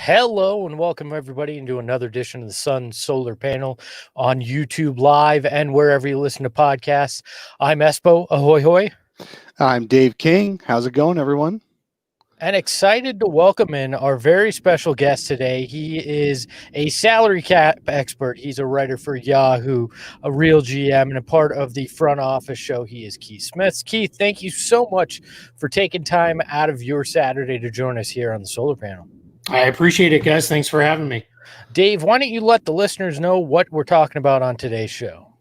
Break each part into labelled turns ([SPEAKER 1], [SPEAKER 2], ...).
[SPEAKER 1] Hello and welcome everybody into another edition of the Sun Solar Panel on YouTube Live and wherever you listen to podcasts. I'm Espo. Ahoy hoy.
[SPEAKER 2] I'm Dave King. How's it going, everyone?
[SPEAKER 1] And excited to welcome in our very special guest today. He is a salary cap expert. He's a writer for Yahoo, a RealGM, and a part of the front office show. He is Keith Smith. Keith, thank you so much for taking time out of your Saturday to join us here on the Solar Panel.
[SPEAKER 3] I appreciate it, guys. Thanks for having me.
[SPEAKER 1] Dave, why don't you let the listeners know what we're talking about on today's show?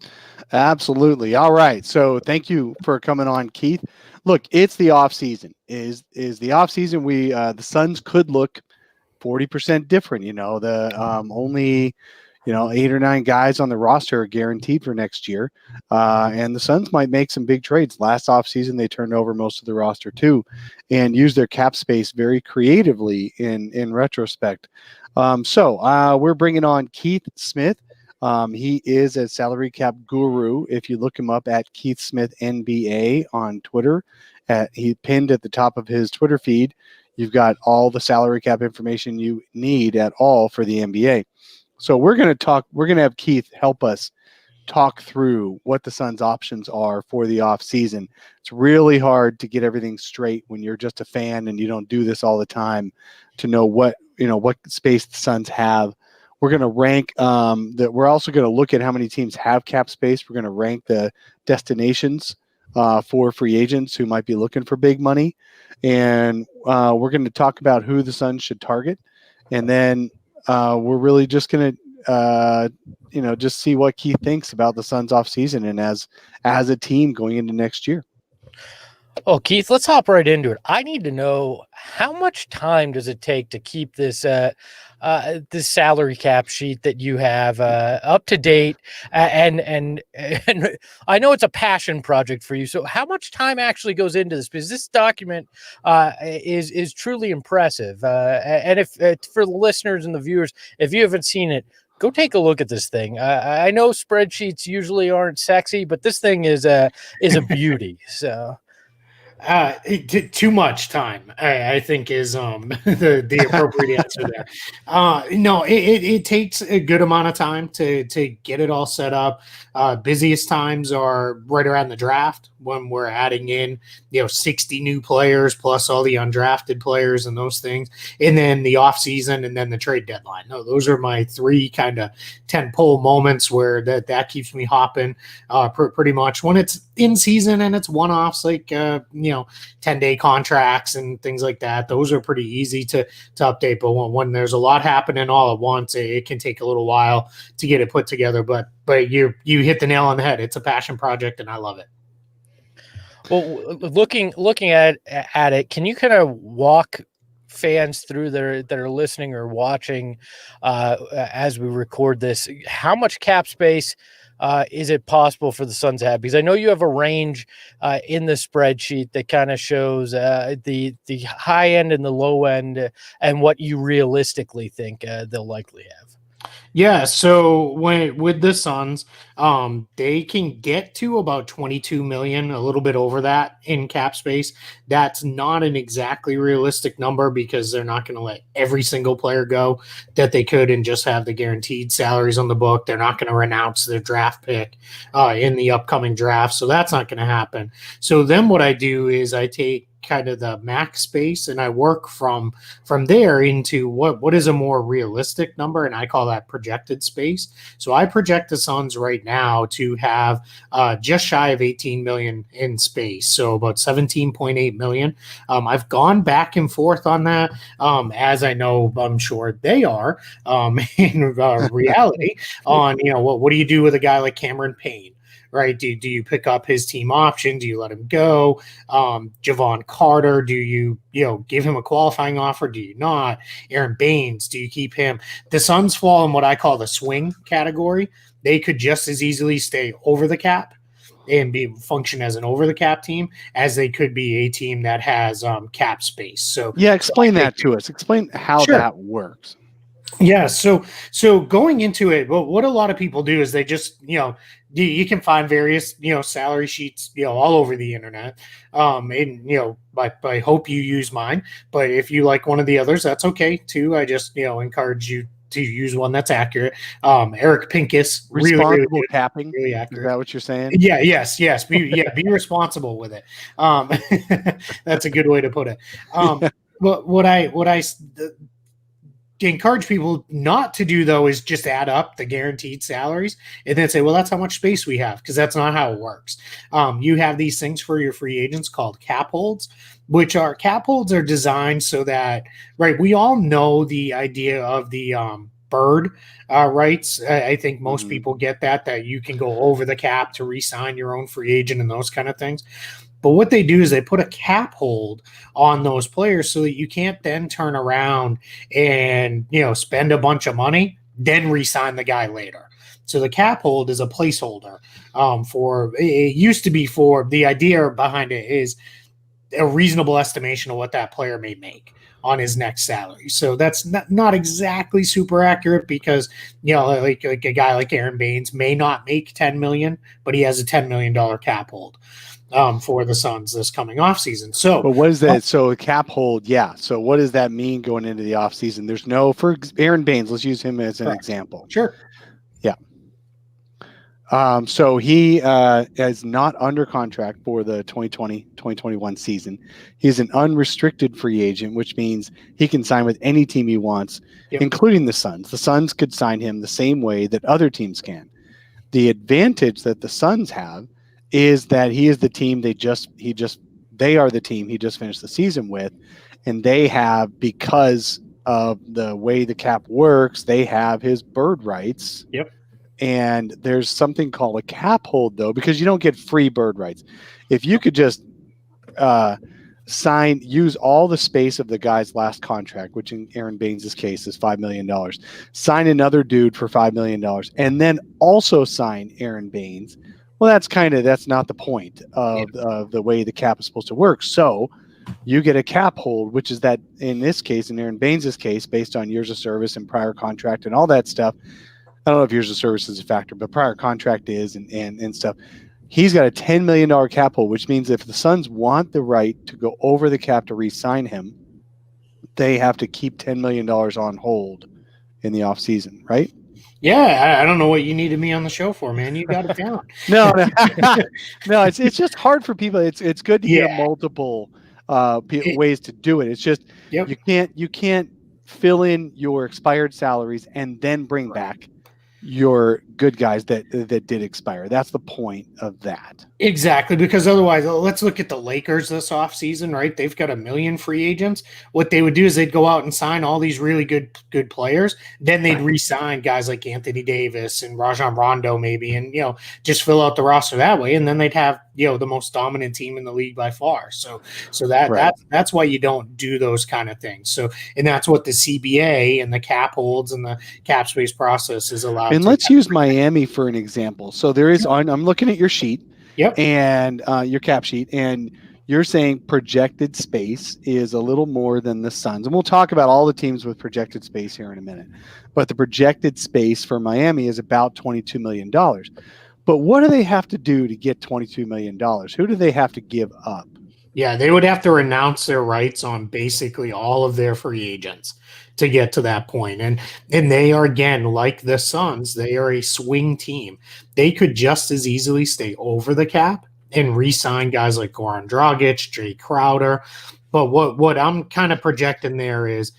[SPEAKER 2] Absolutely. All right. So thank you for coming on, Keith. Look, it's the off season. Is the off season? The Suns could look 40% different. Only 8 or 9 guys on the roster are guaranteed for next year, and the Suns might make some big trades. Last off season, they turned over most of the roster too, and used their cap space very creatively in retrospect. So we're bringing on Keith Smith. He is a salary cap guru. If you look him up at Keith Smith NBA on Twitter, he pinned at the top of his Twitter feed. You've got all the salary cap information you need at all for the NBA. So we're going to have Keith help us talk through what the Suns' options are for the off season. It's really hard to get everything straight when you're just a fan and you don't do this all the time to know what space the Suns have. We're going to rank we're also going to look at how many teams have cap space. We're going to rank the destinations for free agents who might be looking for big money. And we're going to talk about who the Suns should target. And then we're really just going to, just see what Keith thinks about the Suns off season and as a team going into next year.
[SPEAKER 1] Oh, Keith, let's hop right into it. I need to know, how much time does it take to keep this this salary cap sheet that you have up to date? And I know it's a passion project for you. So how much time actually goes into this? Because this document is truly impressive. And if for the listeners and the viewers, if you haven't seen it, go take a look at this thing. I know spreadsheets usually aren't sexy, but this thing is a beauty. So.
[SPEAKER 3] Too much time, I think, is the appropriate answer there. No, it takes a good amount of time to get it all set up. Busiest times are right around the draft when we're adding in 60 new players plus all the undrafted players and those things, and then the off season and then the trade deadline. No, those are my 3 kind of tentpole moments where that keeps me hopping pretty much. When it's in season and it's one-offs like 10-day contracts and things like that, those are pretty easy to update. But when there's a lot happening all at once, it can take a little while to get it put together. But you hit the nail on the head. It's a passion project, and I love it.
[SPEAKER 1] Well, looking at it, can you kind of walk fans through that are listening or watching as we record this? How much cap space is it possible for the Suns to have? Because I know you have a range in the spreadsheet that kind of shows the high end and the low end and what you realistically think they'll likely have.
[SPEAKER 3] Yeah, so with the Suns, they can get to about 22 million, a little bit over that in cap space. That's not an exactly realistic number because they're not going to let every single player go that they could and just have the guaranteed salaries on the book. They're not going to renounce their draft pick in the upcoming draft, so that's not going to happen. So then what I do is I take kind of the max space and I work from there into what is a more realistic number, and I call that projected space. So I project the Suns right now to have just shy of 18 million in space, so about 17.8 million. I've gone back and forth on that, as I know I'm sure they are in reality on what do you do with a guy like Cameron Payne? Right? Do you pick up his team option? Do you let him go? Javon Carter, do you give him a qualifying offer? Do you not? Aaron Baines, do you keep him? The Suns fall in what I call the swing category. They could just as easily stay over the cap and function as an over the cap team as they could be a team that has cap space. So
[SPEAKER 2] explain that to us. Explain how that works.
[SPEAKER 3] Yeah, so going into it, well, what a lot of people do is they just, you can find various, salary sheets, all over the internet. And I hope you use mine, but if you like one of the others, that's okay too. I just, encourage you to use one that's accurate. Eric Pincus, really, really
[SPEAKER 2] Responsible
[SPEAKER 3] good,
[SPEAKER 2] capping.
[SPEAKER 3] really
[SPEAKER 2] Is
[SPEAKER 3] accurate.
[SPEAKER 2] that what you're saying?
[SPEAKER 3] Yeah, yes. Be responsible with it. That's a good way to put it. But what I encourage people not to do though is just add up the guaranteed salaries and then say, well, that's how much space we have, because that's not how it works. You have these things for your free agents called cap holds, which are designed so that, right, we all know the idea of the bird rights. I think most people get that you can go over the cap to re-sign your own free agent and those kind of things. But what they do is they put a cap hold on those players so that you can't then turn around and, spend a bunch of money, then re-sign the guy later. So the cap hold is a placeholder it used to be for the idea behind it is a reasonable estimation of what that player may make on his next salary. So that's not exactly super accurate because, like a guy like Aaron Baines may not make 10 million, but he has a $10 million cap hold for the Suns this coming offseason. So,
[SPEAKER 2] but what is that? So a cap hold, yeah. So what does that mean going into the offseason? There's no, for Aaron Baines, let's use him as an example.
[SPEAKER 3] Sure.
[SPEAKER 2] Yeah. So he is not under contract for the 2020-2021 season. He's an unrestricted free agent, which means he can sign with any team he wants, including the Suns. The Suns could sign him the same way that other teams can. The advantage that the Suns have is that he is the team they are the team he just finished the season with, and they have, because of the way the cap works, they have his bird rights.
[SPEAKER 3] Yep.
[SPEAKER 2] And there's something called a cap hold, though, because you don't get free bird rights. If you could just use all the space of the guy's last contract, which in Aaron Baines' case is $5 million, sign another dude for $5 million, and then also sign Aaron Baines. Well, that's not the point of the way the cap is supposed to work. So you get a cap hold, which is that in this case, in Aaron Baines' case, based on years of service and prior contract and all that stuff. I don't know if years of service is a factor, but prior contract is and stuff. He's got a $10 million cap hold, which means if the Suns want the right to go over the cap to re-sign him, they have to keep $10 million on hold in the offseason, right?
[SPEAKER 3] Yeah, I don't know what you needed me on the show for, man. You got it down.
[SPEAKER 2] No, it's just hard for people. It's good to hear multiple ways to do it. It's just you can't fill in your expired salaries and then bring back your good guys that did expire. That's the point of that.
[SPEAKER 3] Exactly, because otherwise, let's look at the Lakers this offseason, right? They've got 1 million free agents. What they would do is they'd go out and sign all these really good players. Then they'd re-sign guys like Anthony Davis and Rajon Rondo maybe, and just fill out the roster that way. And then they'd have the most dominant team in the league by far. So that's why you don't do those kind of things. So, and that's what the CBA and the cap holds and the cap space process is allowed.
[SPEAKER 2] And let's use Miami for an example. So there is I'm looking at your sheet.
[SPEAKER 3] Yep.
[SPEAKER 2] And your cap sheet, and you're saying projected space is a little more than the Suns. And we'll talk about all the teams with projected space here in a minute. But the projected space for Miami is about $22 million. But what do they have to do to get $22 million? Who do they have to give up?
[SPEAKER 3] Yeah, they would have to renounce their rights on basically all of their free agents to get to that point. And they are, again, like the Suns, they are a swing team. They could just as easily stay over the cap and re-sign guys like Goran Dragic, Jay Crowder. But what I'm kind of projecting there is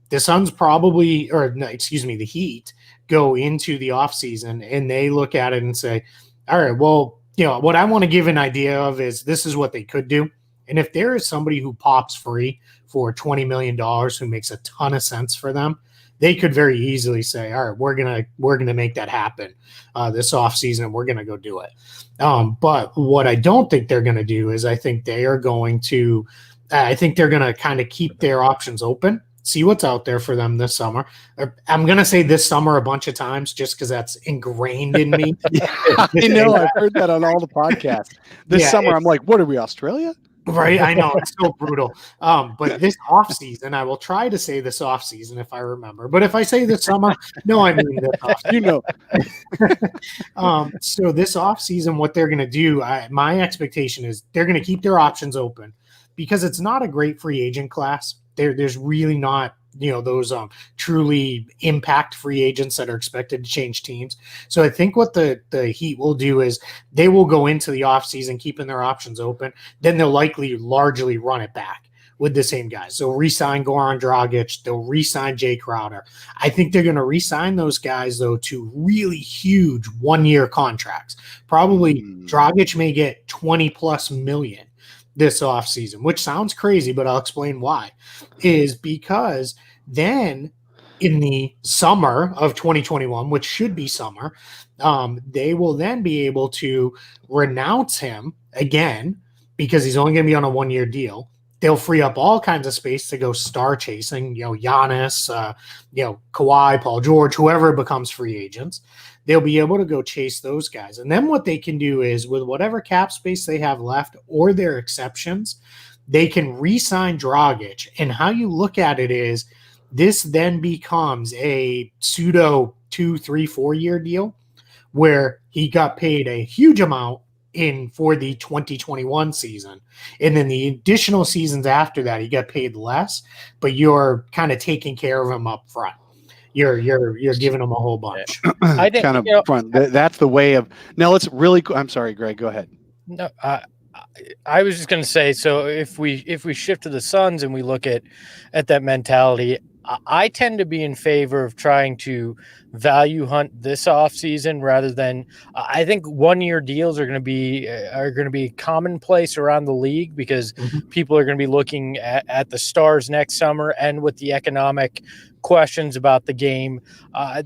[SPEAKER 3] the Suns the Heat go into the offseason and they look at it and say, all right, well, what I want to give an idea of is this is what they could do. And if there is somebody who pops free for $20 million who makes a ton of sense for them, they could very easily say, all right, we're gonna make that happen this offseason. We're gonna go do it. But what I don't think they're gonna do is I think they're gonna kind of keep their options open, see what's out there for them this summer. I'm gonna say this summer a bunch of times just because that's ingrained in me.
[SPEAKER 2] I know, I've heard that on all the podcasts. This summer, I'm like, what are we, Australia?
[SPEAKER 3] Right, I know it's so brutal. But this off season, I will try to say this off season if I remember. But if I say this summer, no, I mean this off.
[SPEAKER 2] You know,
[SPEAKER 3] So this off season, what they're going to do, my expectation is they're going to keep their options open because it's not a great free agent class. There's really not, those truly impact free agents that are expected to change teams. So I think what the Heat will do is they will go into the offseason keeping their options open. Then they'll likely largely run it back with the same guys. So re-sign Goran Dragic. They'll re-sign Jay Crowder. I think they're going to re-sign those guys, though, to really huge one-year contracts. Probably Dragic may get 20-plus million this offseason, which sounds crazy, but I'll explain why. Is because then in the summer of 2021, which should be summer, they will then be able to renounce him again because he's only going to be on a one-year deal. They'll free up all kinds of space to go star chasing, Giannis, Kawhi, Paul George, whoever becomes free agents. They'll be able to go chase those guys. And then what they can do is with whatever cap space they have left or their exceptions, they can re-sign Dragic. And how you look at it is this then becomes a pseudo 2, 3, 4-year deal where he got paid a huge amount for the 2021 season. And then the additional seasons after that, he got paid less, but you're kind of taking care of him up front. You're giving him a whole bunch.
[SPEAKER 2] I think kind of front. That's the way of now. Let's really. I'm sorry, Greg. Go ahead.
[SPEAKER 1] No, I was just going to say. So if we shift to the Suns and we look at that mentality, I tend to be in favor of trying to value hunt this offseason rather than I think 1-year deals are going to be commonplace around the league because people are going to be looking at the stars next summer, and with the economic questions about the game,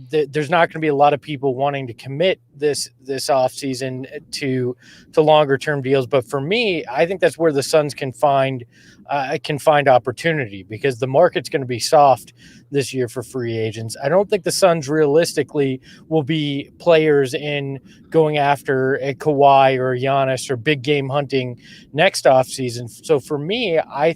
[SPEAKER 1] there's not going to be a lot of people wanting to commit this offseason to longer term deals. But for me, I think that's where the Suns can find opportunity because the market's going to be soft this year for free agents. I don't think the Suns realistically will be players in going after a Kawhi or a Giannis or big game hunting next offseason. So for me, I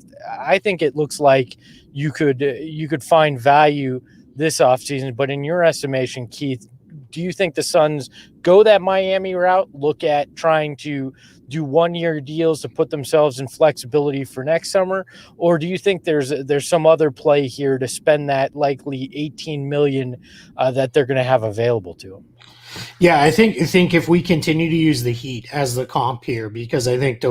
[SPEAKER 1] think it looks like you could find value this offseason. But in your estimation, Keith, do you think the Suns go that Miami route, look at trying to do 1-year deals to put themselves in flexibility for next summer? Or do you think there's some other play here to spend that likely $18 million that they're going to have available to them?
[SPEAKER 3] Yeah, I think if we continue to use the Heat as the comp here, because I think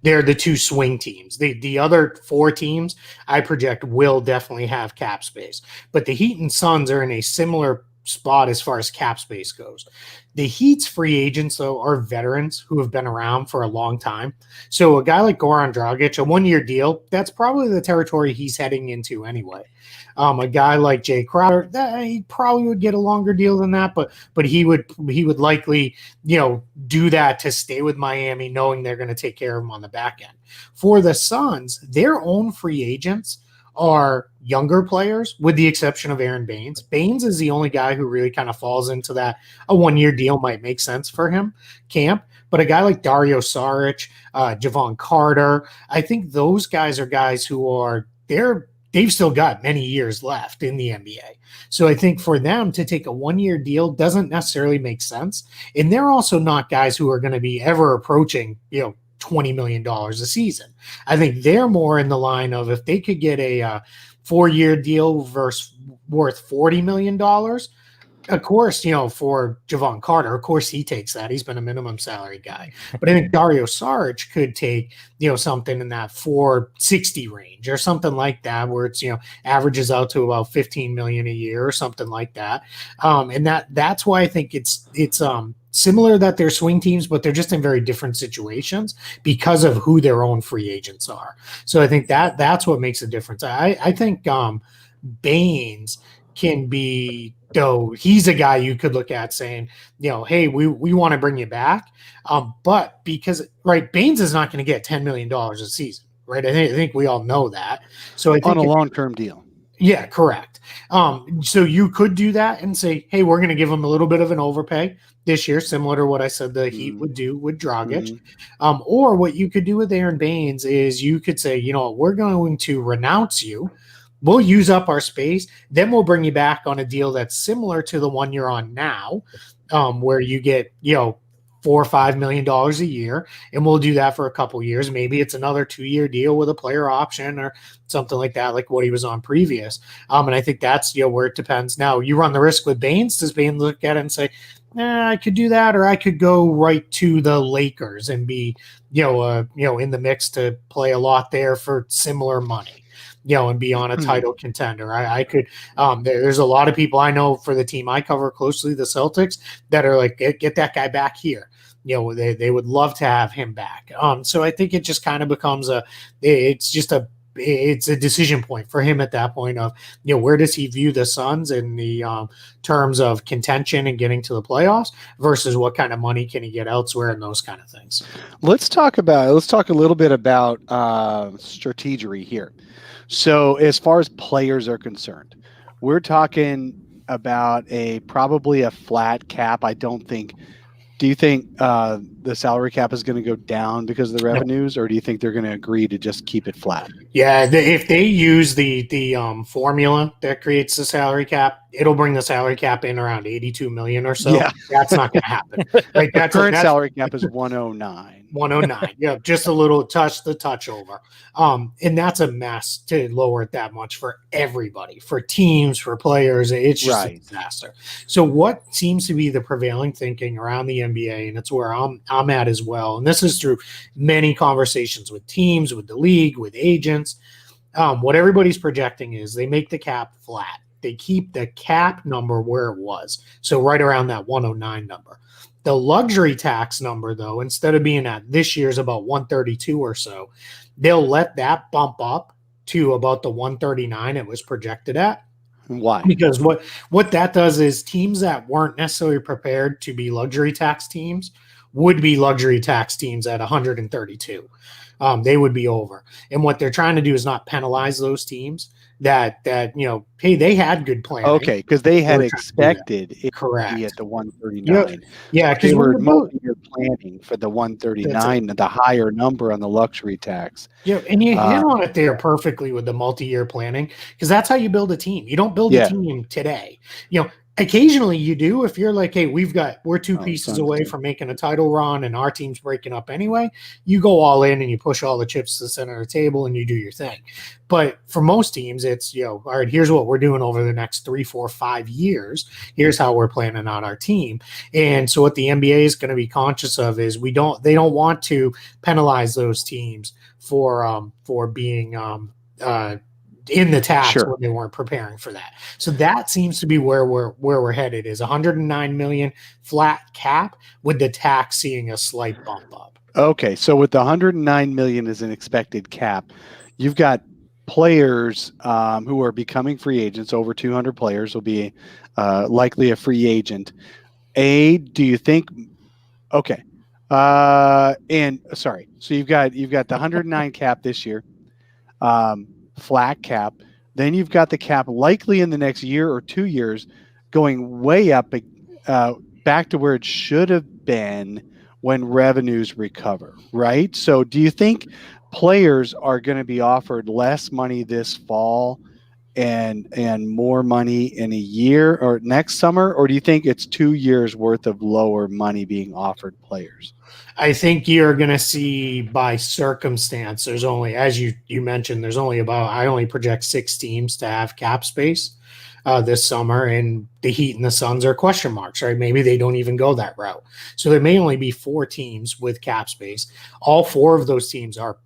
[SPEAKER 3] they're the two swing teams. The other 4 teams I project will definitely have cap space, but the Heat and Suns are in a similar spot as far as cap space goes. The Heat's free agents, though, are veterans who have been around for a long time. So a guy like Goran Dragic, a 1-year deal, that's probably the territory he's heading into anyway. A guy like Jay Crowder, he probably would get a longer deal than that, but he would likely, do that to stay with Miami, knowing they're going to take care of him on the back end. For the Suns, their own free agents are younger players, with the exception of Aaron Baines. Baines is the only guy who really kind of falls into that a 1-year deal might make sense for him camp. But a guy like Dario Saric, Javon Carter, I think those guys are guys who they've still got many years left in the NBA. So I think for them to take a 1-year deal doesn't necessarily make sense. And they're also not guys who are going to be ever approaching, $20 million a season. I think they're more in the line of if they could get a 4-year deal worth $40 million, of course, for Javon Carter, of course he takes that. He's been a minimum salary guy. But I think Dario Saric could take, something in that 460 range or something like that, where it's, averages out to about 15 million a year or something like that. And that's why I think it's similar that they're swing teams, but they're just in very different situations because of who their own free agents are. So I think that's what makes a difference. I think Baines can be, though, he's a guy you could look at saying, hey, we want to bring you back. But because, right, Baines is not going to get $10 million a season, right? I think we all know that. So I think
[SPEAKER 2] on a long-term deal.
[SPEAKER 3] Yeah, correct. So you could do that and say, hey, we're going to give them a little bit of an overpay this year, similar to what I said the Heat would do with Dragic. Or what you could do with Aaron Baines is you could say, you know, we're going to renounce you. We'll use up our space. Then we'll bring you back on a deal that's similar to the one you're on now, where you get, you know, $4 or $5 million a year, and we'll do that for a couple years. Maybe it's another 2-year deal with a player option or something like that, like what he was on previous. And I think that's, you know, where it depends. Now you run the risk with Baines. Does Baines look at it and say, I could do that, or I could go right to the Lakers and be, you know, in the mix to play a lot there for similar money, you know, and be on a title contender. I could. There's a lot of people I know for the team I cover closely, the Celtics, that are like, get that guy back here. You know, they would love to have him back. So I think it just kind of becomes it's a decision point for him at that point of, you know, where does he view the Suns in the terms of contention and getting to the playoffs versus what kind of money can he get elsewhere and those kind of things.
[SPEAKER 2] Let's talk a little bit about strategery here. So as far as players are concerned, we're talking about probably a flat cap. Do you think the salary cap is going to go down because of the revenues, or do you think they're going to agree to just keep it flat?
[SPEAKER 3] Yeah, if they use the formula that creates the salary cap, it'll bring the salary cap in around 82 million or so.
[SPEAKER 2] Yeah.
[SPEAKER 3] That's not going to happen. Right?
[SPEAKER 2] The current salary cap is 109.
[SPEAKER 3] 109. Yeah, just a little touch over. And that's a mess to lower it that much for everybody, for teams, for players. It's just a disaster. So what seems to be the prevailing thinking around the NBA, and it's where I'm at as well, and this is through many conversations with teams, with the league, with agents, what everybody's projecting is they make the cap flat. They keep the cap number where it was, so right around that 109 number. The luxury tax number, though, instead of being at this year's about 132 or so, they'll let that bump up to about the 139 it was projected at.
[SPEAKER 2] Why?
[SPEAKER 3] Because what that does is teams that weren't necessarily prepared to be luxury tax teams would be luxury tax teams at 132. They would be over. And what they're trying to do is not penalize those teams that you know, hey, they had good planning.
[SPEAKER 2] Okay, because they had expected it
[SPEAKER 3] correct
[SPEAKER 2] to be at the 139.
[SPEAKER 3] Yeah,
[SPEAKER 2] because they were multi-year planning for the 139, the higher number on the luxury tax.
[SPEAKER 3] Yeah, and you hit on it there perfectly with the multi-year planning, because that's how you build a team. You don't build a team today. You know, occasionally you do if you're like, hey, we're two pieces away from making a title run and our team's breaking up anyway. You go all in and you push all the chips to the center of the table and you do your thing. But for most teams, it's, you know, all right, here's what we're doing over the next 3, 4, 5 years. Here's how we're planning out our team. And so what the NBA is going to be conscious of is they don't want to penalize those teams for being in the tax when they weren't preparing for that. So that seems to be where we're headed, is 109 million flat cap with the tax seeing a slight bump up.
[SPEAKER 2] Okay, so with the 109 million as an expected cap, you've got players who are becoming free agents. Over 200 players will be likely a free agent. Do you think? Okay, and sorry. So you've got the 109 cap this year. Flat cap. Then you've got the cap likely in the next year or 2 years going way up back to where it should have been when revenues recover, right? So do you think players are going to be offered less money this fall and more money in a year or next summer, or do you think it's 2 years worth of lower money being offered players?
[SPEAKER 3] I think you're going to see by circumstance, there's only, as you mentioned, I only project 6 teams to have cap space this summer, and the Heat and the Suns are question marks, right? Maybe they don't even go that route. So there may only be 4 teams with cap space. All 4 of those teams are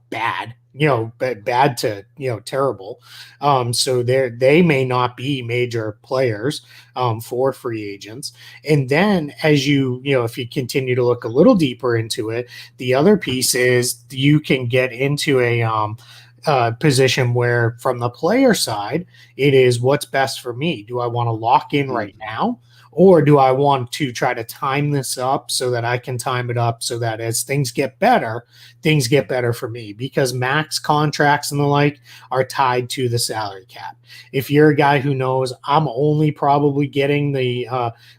[SPEAKER 3] bad, you know, bad to, you know, terrible. So they may not be major players for free agents. And then as if you continue to look a little deeper into it, the other piece is you can get into a position where from the player side, it is what's best for me. Do I want to lock in right now? Or do I want to try to time this up so that I can time it up so that as things get better for me? Because max contracts and the like are tied to the salary cap. If you're a guy who knows I'm only probably getting the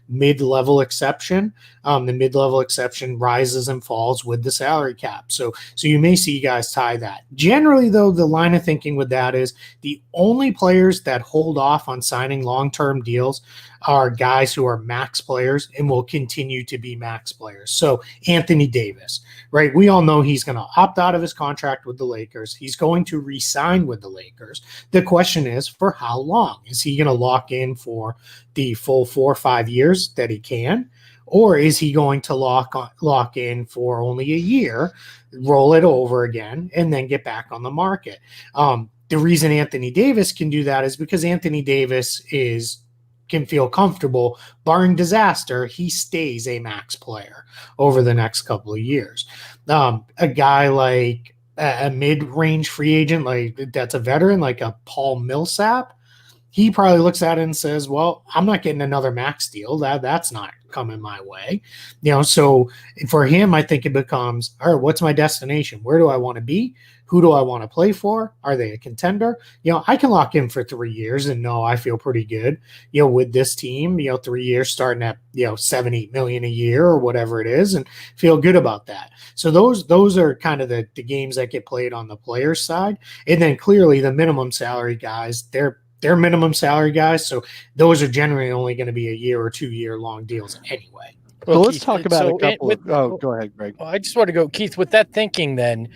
[SPEAKER 3] mid-level exception, the mid-level exception rises and falls with the salary cap. So you may see guys tie that. Generally, though, the line of thinking with that is the only players that hold off on signing long-term deals are guys who are max players and will continue to be max players. So Anthony Davis, right? We all know he's going to opt out of his contract with the Lakers. He's going to re-sign with the Lakers. The question is, for how long? Is he going to lock in for the full 4 or 5 years that he can? Or is he going to lock in for only a year, roll it over again, and then get back on the market? The reason Anthony Davis can do that is because Anthony Davis can feel comfortable, barring disaster, he stays a max player over the next couple of years. A guy like a mid-range free agent, like that's a veteran, like a Paul Millsap, he probably looks at it and says, well, I'm not getting another max deal. That's not coming my way. So for him, I think it becomes, all right, what's my destination? Where do I want to be? Who do I want to play for? Are they a contender? I can lock in for 3 years and know I feel pretty good, with this team, 3 years starting at, $7-8 million a year or whatever it is, and feel good about that. So those are kind of the games that get played on the players' side. And then clearly the minimum salary guys, they're minimum salary guys. So those are generally only going to be a year or 2 year long deals anyway.
[SPEAKER 2] Well, let's talk about a couple go ahead, Greg.
[SPEAKER 1] I just want to go, Keith, with that thinking then,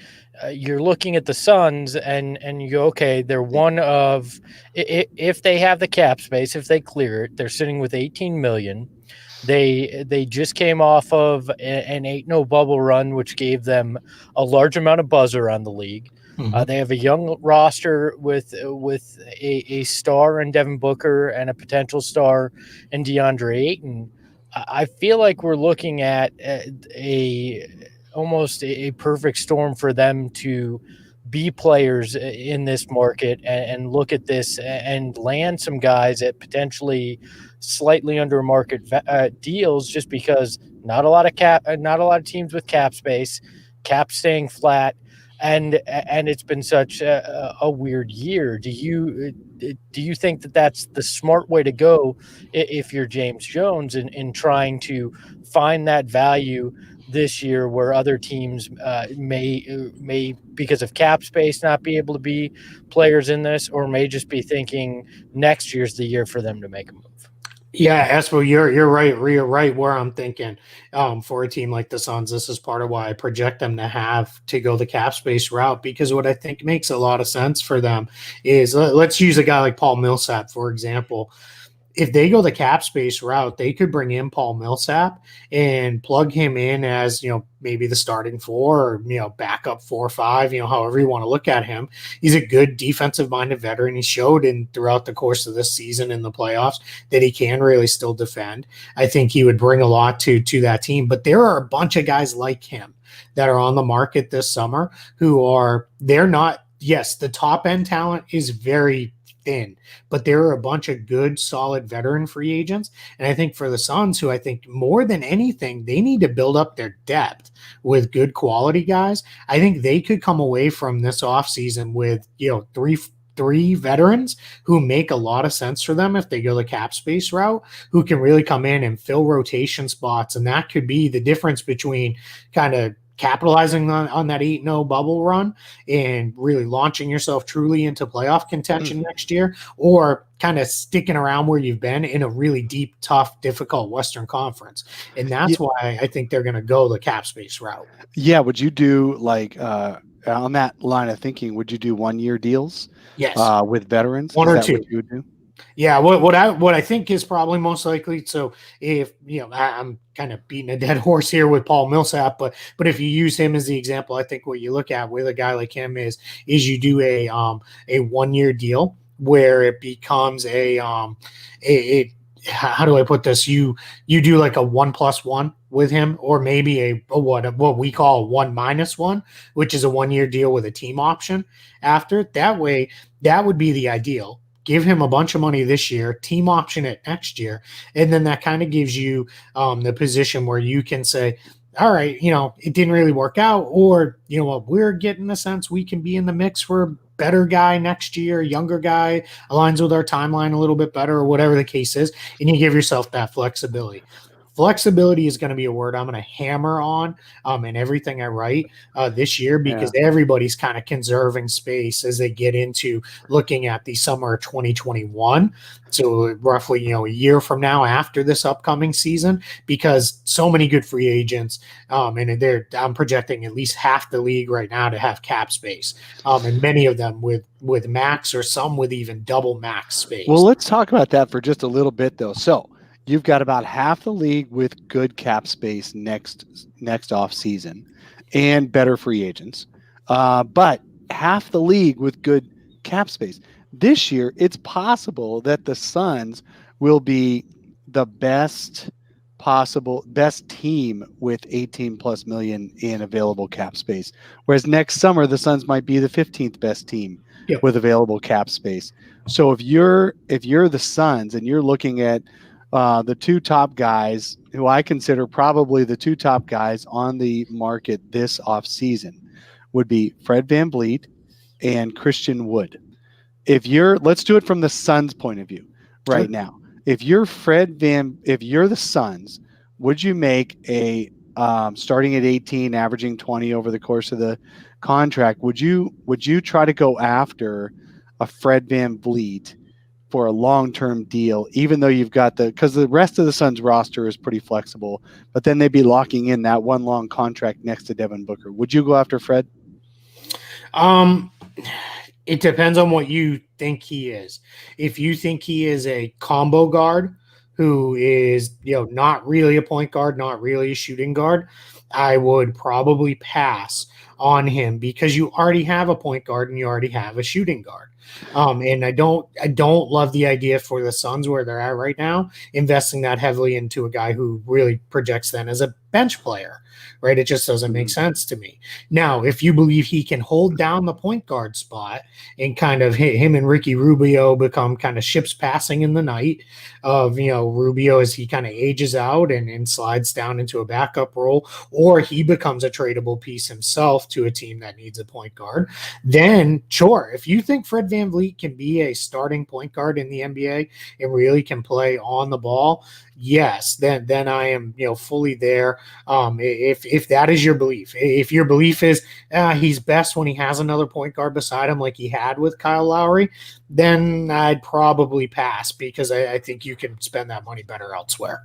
[SPEAKER 1] you're looking at the Suns and you go, okay, they're one of, if they have the cap space, if they clear it, they're sitting with 18 million. They just came off of an 8-0 bubble run, which gave them a large amount of buzz around the league. Mm-hmm. They have a young roster with a star in Devin Booker and a potential star in DeAndre Ayton. I feel like we're looking at almost a perfect storm for them to be players in this market and look at this and land some guys at potentially slightly under market deals, just because not a lot of teams with cap space, cap staying flat. And it's been such a weird year. Do you think that that's the smart way to go if you're James Jones in trying to find that value this year, where other teams may because of cap space not be able to be players in this, or may just be thinking next year's the year for them to make a move?
[SPEAKER 3] Yeah, Espo, you're right. You're right where I'm thinking. For a team like the Suns, this is part of why I project them to have to go the cap space route, because what I think makes a lot of sense for them is, let's use a guy like Paul Millsap, for example. If they go the cap space route, they could bring in Paul Millsap and plug him in as, maybe the starting 4 or, backup 4 or 5, however you want to look at him. He's a good defensive minded veteran. He showed throughout the course of this season in the playoffs that he can really still defend. I think he would bring a lot to that team, but there are a bunch of guys like him that are on the market this summer they're not, yes, the top end talent is very thin, but there are a bunch of good, solid veteran free agents. And I think for the Suns, who I think more than anything, they need to build up their depth with good quality guys. I think they could come away from this offseason with, three veterans who make a lot of sense for them if they go the cap space route, who can really come in and fill rotation spots. And that could be the difference between kind of capitalizing on that 8-0 bubble run and really launching yourself truly into playoff contention next year, or kind of sticking around where you've been in a really deep, tough, difficult Western Conference. And that's why I think they're going to go the cap space route.
[SPEAKER 2] Yeah. Would you do on that line of thinking, would you do 1 year deals?
[SPEAKER 3] Yes.
[SPEAKER 2] With veterans?
[SPEAKER 3] One or two.
[SPEAKER 2] What you would do?
[SPEAKER 3] Yeah, what I think is probably most likely. So if I'm kind of beating a dead horse here with Paul Millsap, but if you use him as the example, I think what you look at with a guy like him is you do a 1 year deal where it becomes how do I put this? You do like a 1+1 with him, or maybe what we call 1-1, which is a 1 year deal with a team option after. That way, that would be the ideal. give him a bunch of money this year, team option it next year, and then that kind of gives you the position where you can say, all right, it didn't really work out, or what, we're getting the sense we can be in the mix for a better guy next year, younger guy, aligns with our timeline a little bit better, or whatever the case is, and you give yourself that flexibility. Flexibility is going to be a word I'm going to hammer on in everything I write this year, because everybody's kind of conserving space as they get into looking at the summer of 2021. So roughly, a year from now after this upcoming season, because so many good free agents, and I'm projecting at least half the league right now to have cap space, and many of them with max, or some with even double max space.
[SPEAKER 2] Well, let's talk about that for just a little bit, though. So you've got about half the league with good cap space next off season, and better free agents, but half the league with good cap space. This year, it's possible that the Suns will be the best team with 18 plus million in available cap space, whereas next summer the Suns might be the 15th best team with available cap space. So if you're the Suns and you're looking at the two top guys, who I consider probably the two top guys on the market this offseason, would be Fred VanVleet and Christian Wood. Let's do it from the Suns' point of view right now. If you're the Suns, would you make a starting at 18, averaging 20 over the course of the contract? Would you try to go after a Fred VanVleet for a long-term deal, even though you've got because the rest of the Suns roster is pretty flexible, but then they'd be locking in that one long contract next to Devin Booker? Would you go after Fred?
[SPEAKER 3] It depends on what you think he is. If you think he is a combo guard who is, not really a point guard, not really a shooting guard, I would probably pass on him, because you already have a point guard and you already have a shooting guard. And I don't love the idea for the Suns where they're at right now, investing that heavily into a guy who really projects them as a bench player, right? It just doesn't make sense to me. Now, if you believe he can hold down the point guard spot and kind of him and Ricky Rubio become kind of ships passing in the night of, Rubio as he kind of ages out and slides down into a backup role, or he becomes a tradable piece himself to a team that needs a point guard, then sure. If you think Fred VanVleet can be a starting point guard in the NBA and really can play on the ball, yes, then I am, fully there. If that is your belief, if your belief is he's best when he has another point guard beside him, like he had with Kyle Lowry, then I'd probably pass, because I think you can spend that money better elsewhere.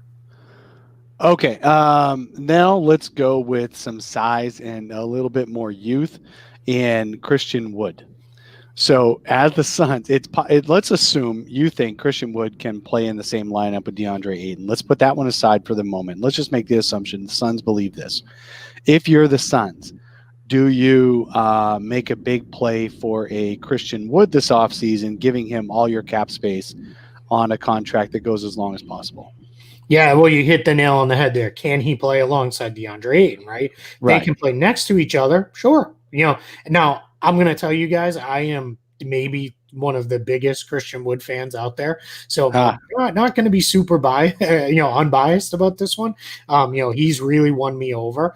[SPEAKER 2] Okay. Now let's go with some size and a little bit more youth in Christian Wood. So as the Suns, let's assume you think Christian Wood can play in the same lineup with DeAndre Ayton. Let's put that one aside for the moment. Let's just make the assumption the Suns believe this. If you're the Suns, do you make a big play for a Christian Wood this offseason, giving him all your cap space on a contract that goes as long as possible?
[SPEAKER 3] Yeah, well, you hit the nail on the head there. Can he play alongside DeAndre Ayton, right? They can play next to each other, sure. Now I'm going to tell you guys, I am maybe one of the biggest Christian Wood fans out there. So I'm not going to be super unbiased about this one. He's really won me over.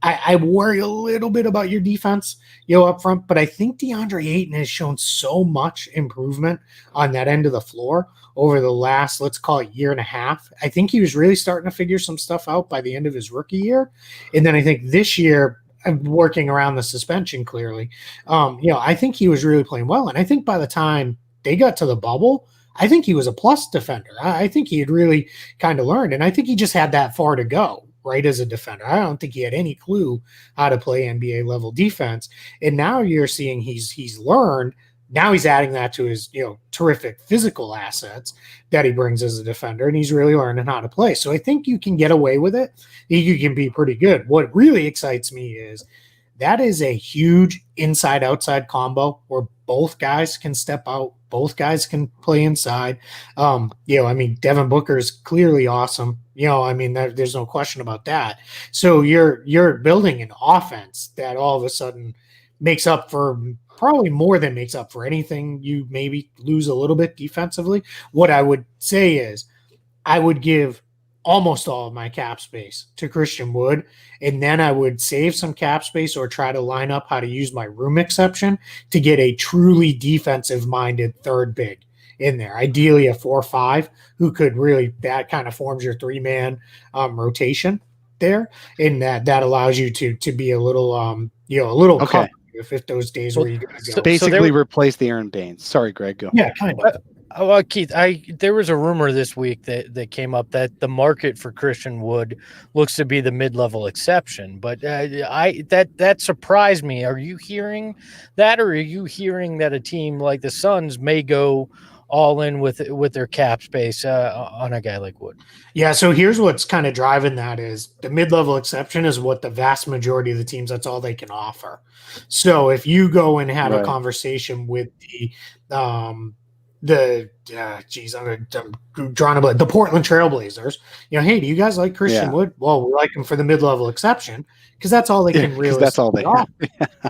[SPEAKER 3] I worry a little bit about your defense, up front, but I think DeAndre Ayton has shown so much improvement on that end of the floor over the last, let's call it, year and a half. I think he was really starting to figure some stuff out by the end of his rookie year. And then I think this year, working around the suspension clearly, I think he was really playing well. And I think by the time they got to the bubble, I think he was a plus defender. I think he had really kind of learned, and I think he just had that far to go, right, as a defender. I don't think he had any clue how to play NBA level defense. And now you're seeing he's learned. Now he's adding that to his, terrific physical assets that he brings as a defender, and he's really learning how to play. So I think you can get away with it. You can be pretty good. What really excites me is that is a huge inside-outside combo where both guys can step out, both guys can play inside. Devin Booker is clearly awesome. There's no question about that. So you're building an offense that all of a sudden makes up for probably more than makes up for anything you maybe lose a little bit defensively. What I would say is I would give almost all of my cap space to Christian Wood, and then I would save some cap space or try to line up how to use my room exception to get a truly defensive-minded third big in there. Ideally a 4-5 who could really, that kind of forms your three-man rotation there, and that allows you to be a little a little
[SPEAKER 2] Okay.
[SPEAKER 3] if those days where you gotta go.
[SPEAKER 2] Basically replace the Aaron Baines. Sorry, Greg, go.
[SPEAKER 3] Yeah, kind of.
[SPEAKER 1] Keith, there was a rumor this week that came up that the market for Christian Wood looks to be the mid-level exception, but that surprised me. Are you hearing that, or are you hearing that a team like the Suns may go all in with their cap space on a guy like Wood?
[SPEAKER 3] Yeah, so here's what's kind of driving that is the mid-level exception is what the vast majority of the teams, that's all they can offer. So if you go and have a conversation with I'm drawing a blank, the Portland Trailblazers, hey, do you guys like Christian Wood? Well, we like him for the mid-level exception because that's all they can really
[SPEAKER 2] that's all they
[SPEAKER 3] offer,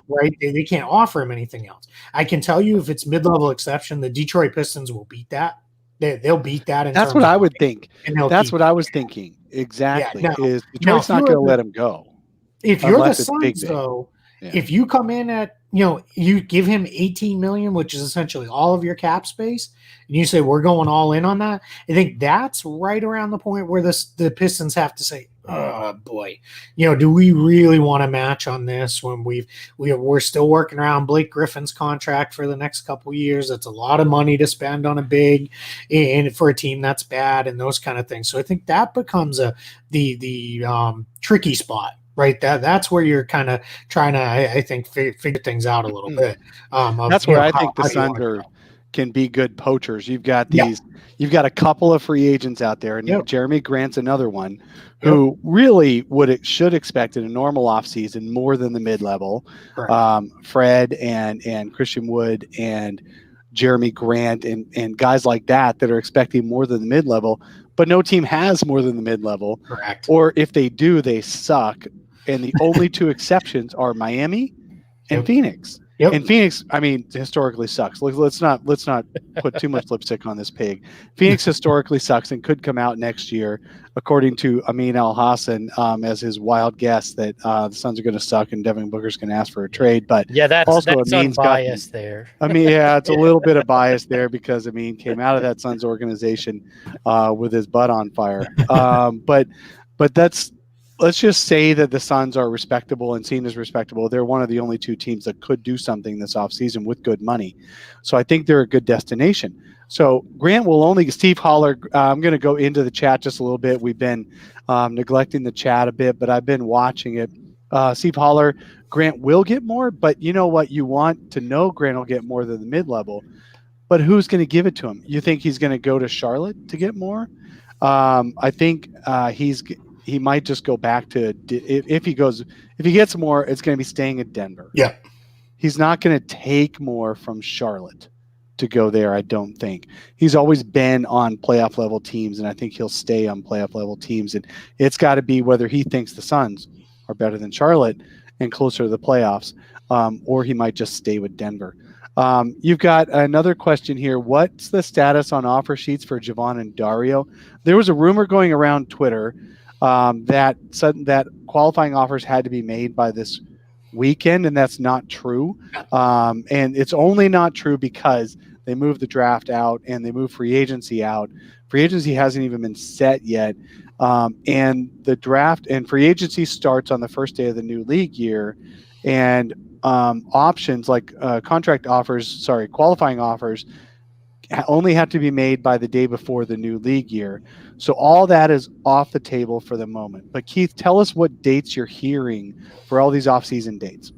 [SPEAKER 3] right? They can't offer him anything else. I can tell you if it's mid-level exception, the Detroit Pistons will beat that. They'll beat that.
[SPEAKER 2] That's what I would think. That's what I was thinking. Exactly. Is Detroit's not going to let him go.
[SPEAKER 3] If you're the Suns, though, if you come in at, you give him $18 million, which is essentially all of your cap space, and you say we're going all in on that, I think that's right around the point where the Pistons have to say, oh boy, do we really want to match on this when we're still working around Blake Griffin's contract for the next couple of years? It's a lot of money to spend on a big and for a team that's bad and those kind of things. So I think that becomes the tricky spot. Right, that's where you're kind of trying to, I think, figure things out a little bit.
[SPEAKER 2] That's where I think the Suns can be good poachers. You've got you've got a couple of free agents out there, and Jeremy Grant's another one who really should expect in a normal offseason more than the mid-level. Fred and Christian Wood and Jeremy Grant and guys like that are expecting more than the mid-level, but no team has more than the mid-level.
[SPEAKER 3] Correct.
[SPEAKER 2] Or if they do, they suck. And the only two exceptions are Miami and Phoenix. And Phoenix, I mean, historically sucks. Let's not put too much lipstick on this pig. Phoenix historically sucks and could come out next year, according to Amin Al Hassan, as his wild guess that the Suns are going to suck and Devin Booker's going to ask for a trade. But
[SPEAKER 1] that's unbiased there.
[SPEAKER 2] I mean, it's a little bit of bias there because Amin came out of that Suns organization with his butt on fire. But let's just say that the Suns are respectable and seen as respectable. They're one of the only two teams that could do something this offseason with good money. So I think they're a good destination. So Grant will Steve Holler, I'm going to go into the chat just a little bit. We've been neglecting the chat a bit, but I've been watching it. Steve Holler, Grant will get more, but you know what? You want to know Grant will get more than the mid-level, but who's going to give it to him? You think he's going to go to Charlotte to get more? I think he might just go back to if he gets more, it's going to be staying at Denver.
[SPEAKER 3] Yeah.
[SPEAKER 2] He's not going to take more from Charlotte to go there. I don't think. He's always been on playoff level teams, and I think he'll stay on playoff level teams. And it's got to be whether he thinks the Suns are better than Charlotte and closer to the playoffs, or he might just stay with Denver. You've got another question here. What's the status on offer sheets for Javon and Dario? There was a rumor going around Twitter that qualifying offers had to be made by this weekend, and that's not true. And it's only not true because they moved the draft out and they moved free agency out. Free agency hasn't even been set yet. And the draft and free agency starts on the first day of the new league year. And options like qualifying offers only have to be made by the day before the new league year. So all that is off the table for the moment. But Keith, tell us what dates you're hearing for all these off-season dates.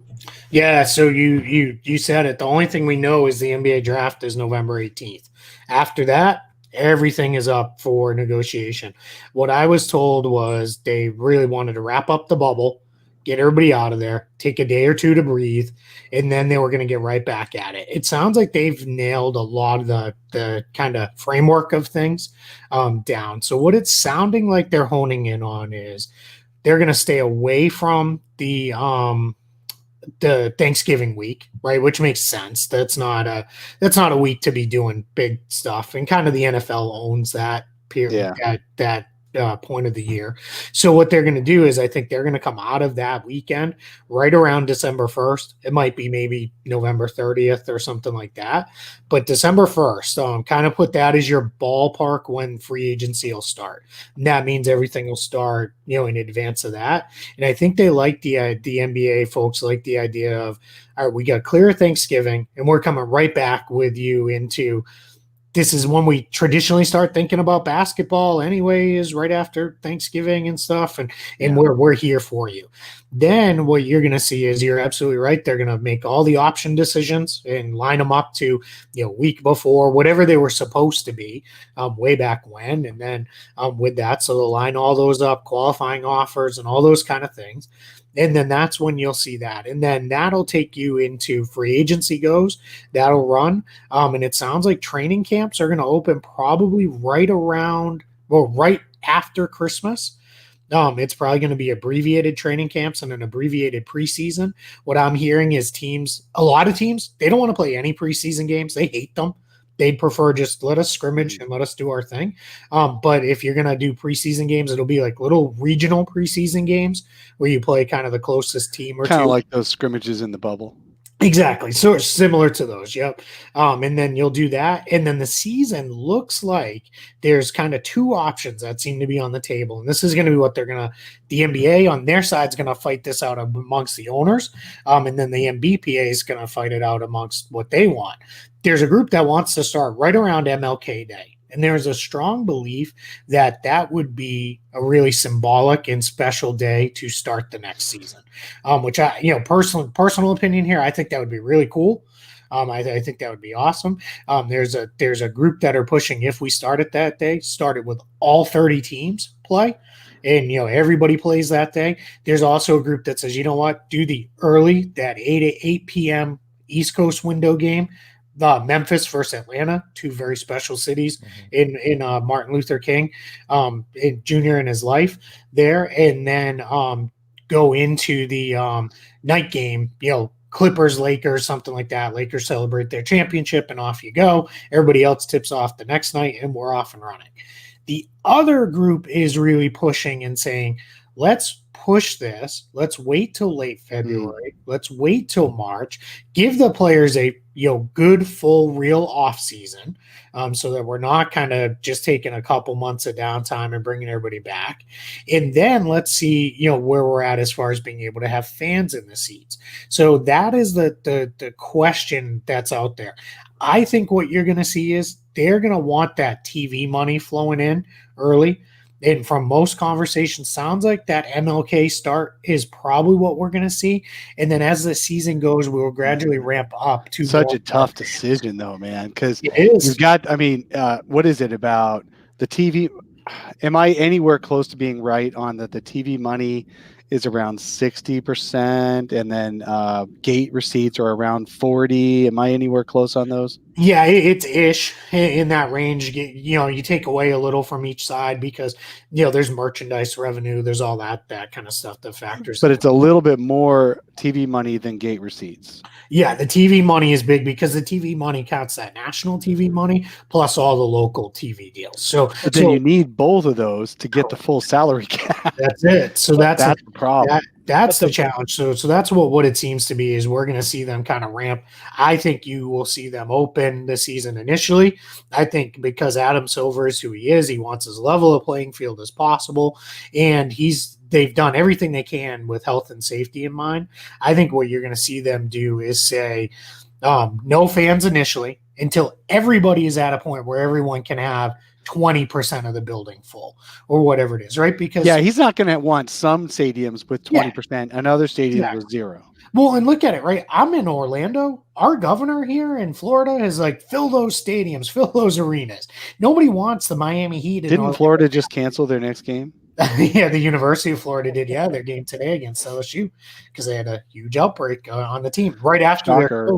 [SPEAKER 3] Yeah, so you said it. The only thing we know is the NBA draft is November 18th. After that, everything is up for negotiation. What I was told was they really wanted to wrap up the bubble, get everybody out of there, take a day or two to breathe, and then they were going to get right back at it. It sounds like they've nailed a lot of the kind of framework of things down. So what it's sounding like they're honing in on is they're going to stay away from the the Thanksgiving week, right? Which makes sense. That's not a week to be doing big stuff, and kind of the NFL owns that period, that point of the year. So what they're going to do is, I think they're going to come out of that weekend right around December 1st. It might be maybe November 30th or something like that, but December 1st, kind of put that as your ballpark when free agency will start. And that means everything will start, in advance of that. And I think they like the NBA folks like the idea of, all right, we got clear Thanksgiving and we're coming right back with you into, this is when we traditionally start thinking about basketball anyway, is right after Thanksgiving and stuff. And we're here for you. Then what you're going to see is, you're absolutely right. They're going to make all the option decisions and line them up to, week before, whatever they were supposed to be, way back when. And then with that, so they'll line all those up, qualifying offers and all those kind of things. And then that's when you'll see that. And then that'll take you into free agency goes. That'll run. And it sounds like training camps are going to open probably right after Christmas. It's probably going to be abbreviated training camps and an abbreviated preseason. What I'm hearing is a lot of teams, they don't want to play any preseason games. They hate them. They'd prefer just let us scrimmage and let us do our thing. But if you're going to do preseason games, it'll be like little regional preseason games where you play kind of the closest team or
[SPEAKER 2] kind
[SPEAKER 3] two.
[SPEAKER 2] of like those scrimmages in the bubble.
[SPEAKER 3] Exactly. So it's similar to those. Yep. And then you'll do that. And then the season looks like there's kind of two options that seem to be on the table. And this is going to be what the NBA on their side is going to fight this out amongst the owners. And then the MBPA is going to fight it out amongst what they want. There's a group that wants to start right around MLK Day. And there's a strong belief that that would be a really symbolic and special day to start the next season, which personal opinion here, I think that would be really cool. I think that would be awesome. There's a group that are pushing, if we start it that day, start it with all 30 teams play. And, everybody plays that day. There's also a group that says, you know what, do the early, that 8 p.m. East Coast window game. Memphis versus Atlanta, two very special cities in Martin Luther King Jr. in his life there, and then go into the night game, Clippers, Lakers, something like that. Lakers celebrate their championship and off you go. Everybody else tips off the next night and we're off and running. The other group is really pushing and saying, let's push this. Let's wait till late February. Let's wait till March. Give the players a good, full, real off season, so that we're not kind of just taking a couple months of downtime and bringing everybody back. And then let's see, where we're at as far as being able to have fans in the seats. So that is the question that's out there. I think what you're going to see is they're going to want that TV money flowing in early. And from most conversations, sounds like that MLK start is probably what we're going to see. And then as the season goes, we will gradually ramp up to
[SPEAKER 2] such a tough decision, though, man. Because
[SPEAKER 3] you've
[SPEAKER 2] got, what is it about the TV? Am I anywhere close to being right on that? The TV money is around 60%, and then gate receipts are around 40. Am I anywhere close on those?
[SPEAKER 3] Yeah, it's ish in that range. You take away a little from each side because, there's merchandise revenue. There's all that kind of stuff that factors.
[SPEAKER 2] But it's a little bit more TV money than gate receipts.
[SPEAKER 3] Yeah, the TV money is big because the TV money counts that national TV money plus all the local TV deals.
[SPEAKER 2] But then you need both of those to get the full salary cap.
[SPEAKER 3] That's it. So that's
[SPEAKER 2] the problem.
[SPEAKER 3] That's the challenge. So that's what it seems to be, is we're going to see them kind of ramp. I think you will see them open the season initially. I think because Adam Silver is who he is, he wants as level a playing field as possible. And they've done everything they can with health and safety in mind. I think what you're going to see them do is say, no fans initially until everybody is at a point where everyone can have 20% of the building full or whatever it is, right? Because
[SPEAKER 2] he's not going to want some stadiums with 20% and other stadiums with 0.
[SPEAKER 3] Well, and look at it, right? I'm in Orlando. Our governor here in Florida is like, fill those stadiums, fill those arenas. Nobody wants the Miami Heat.
[SPEAKER 2] Didn't Florida just cancel their next game?
[SPEAKER 3] Yeah, the University of Florida did. Yeah, their game today against LSU because they had a huge outbreak on the team right after their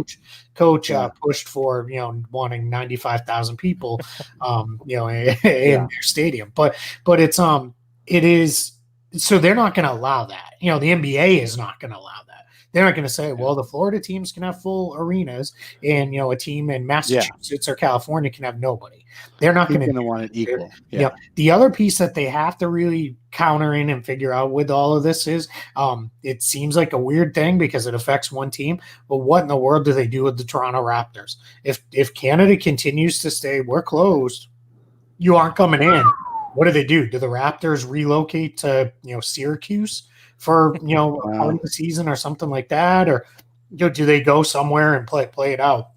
[SPEAKER 3] coach pushed for wanting 95,000 people, in their stadium. But it is, so they're not going to allow that. The NBA is not going to allow that. They're not going to say, well, the Florida teams can have full arenas, and a team in Massachusetts or California can have nobody. They're not going to
[SPEAKER 2] want it equal. Yeah.
[SPEAKER 3] The other piece that they have to really counter in and figure out with all of this is, it seems like a weird thing because it affects one team, but what in the world do they do with the Toronto Raptors? If Canada continues to stay, we're closed, you aren't coming in. What do? Do the Raptors relocate to Syracuse for part of the season or something like that, or do they go somewhere and play it out?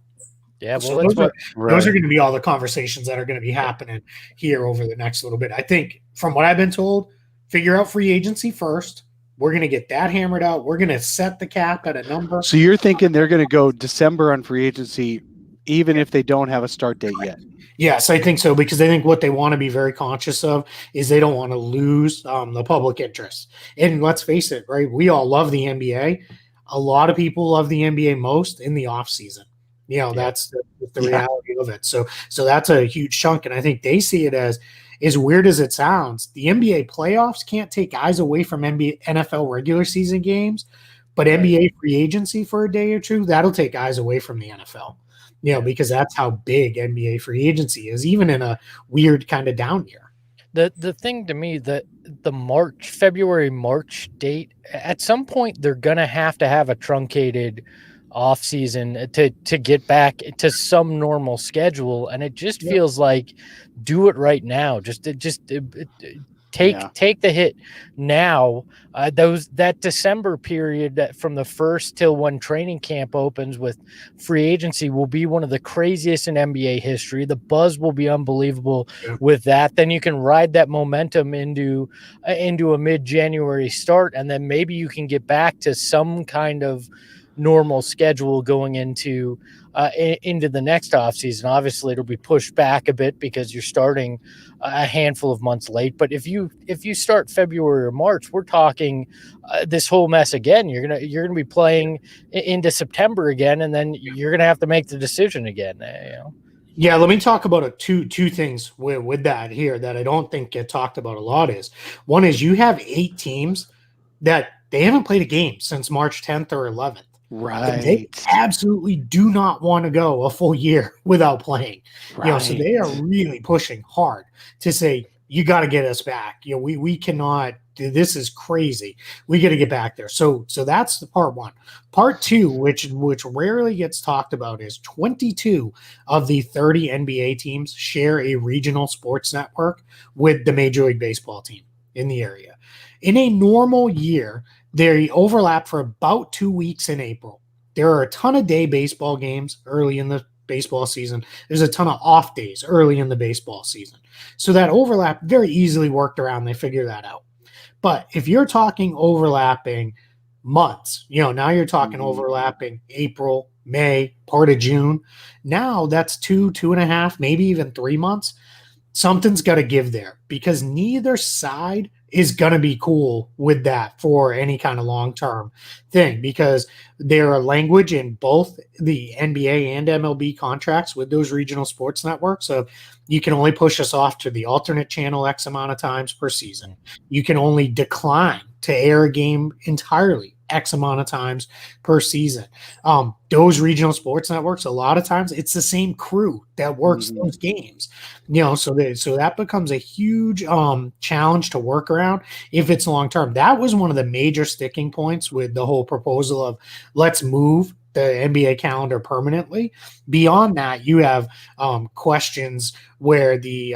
[SPEAKER 1] Yeah, well,
[SPEAKER 3] so those are going to be all the conversations that are going to be happening here over the next little bit. I think, from what I've been told, figure out free agency first. We're going to get that hammered out. We're going to set the cap at a number.
[SPEAKER 2] So you're thinking they're going to go December on free agency, even if they don't have a start date yet?
[SPEAKER 3] Yes, I think so, because I think what they want to be very conscious of is they don't want to lose the public interest. And let's face it, right? We all love the NBA. A lot of people love the NBA most in the offseason. That's the reality of it. So that's a huge chunk. And I think they see it as weird as it sounds. The NBA playoffs can't take eyes away from NFL regular season games, but NBA free agency for a day or two, that'll take eyes away from the NFL. Because that's how big NBA free agency is, even in a weird kind of down year.
[SPEAKER 1] The thing to me, the February-March date, at some point they're going to have a truncated off season to get back to some normal schedule. And it just feels like, do it right now. Take the hit now. That December period from the 1st till when training camp opens with free agency will be one of the craziest in NBA history. The buzz will be unbelievable with that. Then you can ride that momentum into a mid-January start, and then maybe you can get back to some kind of normal schedule going into the next offseason. Obviously, it'll be pushed back a bit because you're starting a handful of months late. But if you start February or March, we're talking this whole mess again. You're gonna be playing into September again, and then you're gonna have to make the decision again.
[SPEAKER 3] Yeah, let me talk about two things with that here that I don't think get talked about a lot. Is one is you have 8 teams that they haven't played a game since March 10th or 11th.
[SPEAKER 2] Right.
[SPEAKER 3] And they absolutely do not want to go a full year without playing.
[SPEAKER 2] Right.
[SPEAKER 3] So they are really pushing hard to say, you got to get us back. We cannot. This is crazy. We got to get back there. So that's the part one. Part two, which rarely gets talked about, is 22 of the 30 NBA teams share a regional sports network with the Major League Baseball team in the area. In a normal year, they overlap for about 2 weeks in April. There are a ton of day baseball games early in the baseball season. There's a ton of off days early in the baseball season. So that overlap very easily worked around. They figure that out. But if you're talking overlapping months, now you're talking overlapping April, May, part of June. Now that's 2.5, maybe even 3 months. Something's got to give there, because neither side is going to be cool with that for any kind of long-term thing, because there are language in both the NBA and MLB contracts with those regional sports networks of, you can only push us off to the alternate channel X amount of times per season. You can only decline to air a game entirely X amount of times per season. Those regional sports networks, a lot of times it's the same crew that works those games, so that becomes a huge challenge to work around if it's long term. That was one of the major sticking points with the whole proposal of, let's move the NBA calendar permanently. Beyond that, you have questions where the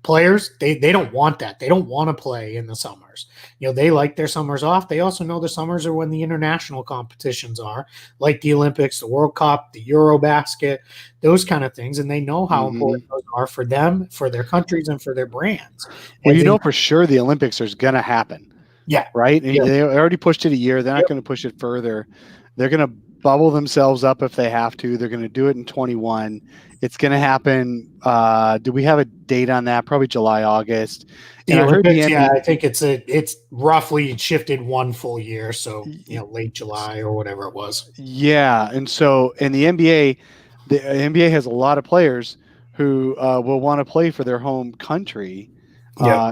[SPEAKER 3] players, they don't want that. They don't want to play in the summers. They like their summers off. They also know the summers are when the international competitions are, like the Olympics, the World Cup, the Eurobasket, those kind of things. And they know how important those are for them, for their countries, and for their brands.
[SPEAKER 2] Well, for sure the Olympics is going to happen.
[SPEAKER 3] Yeah.
[SPEAKER 2] Right? Yeah. They already pushed it a year. They're not going to push it further. They're going to bubble themselves up if they have to. They're going to do it in 21. It's going to happen. Do we have a date on that? Probably July, August. And
[SPEAKER 3] I think it's roughly shifted one full year. So, late July or whatever it was.
[SPEAKER 2] Yeah. And the NBA has a lot of players who will want to play for their home country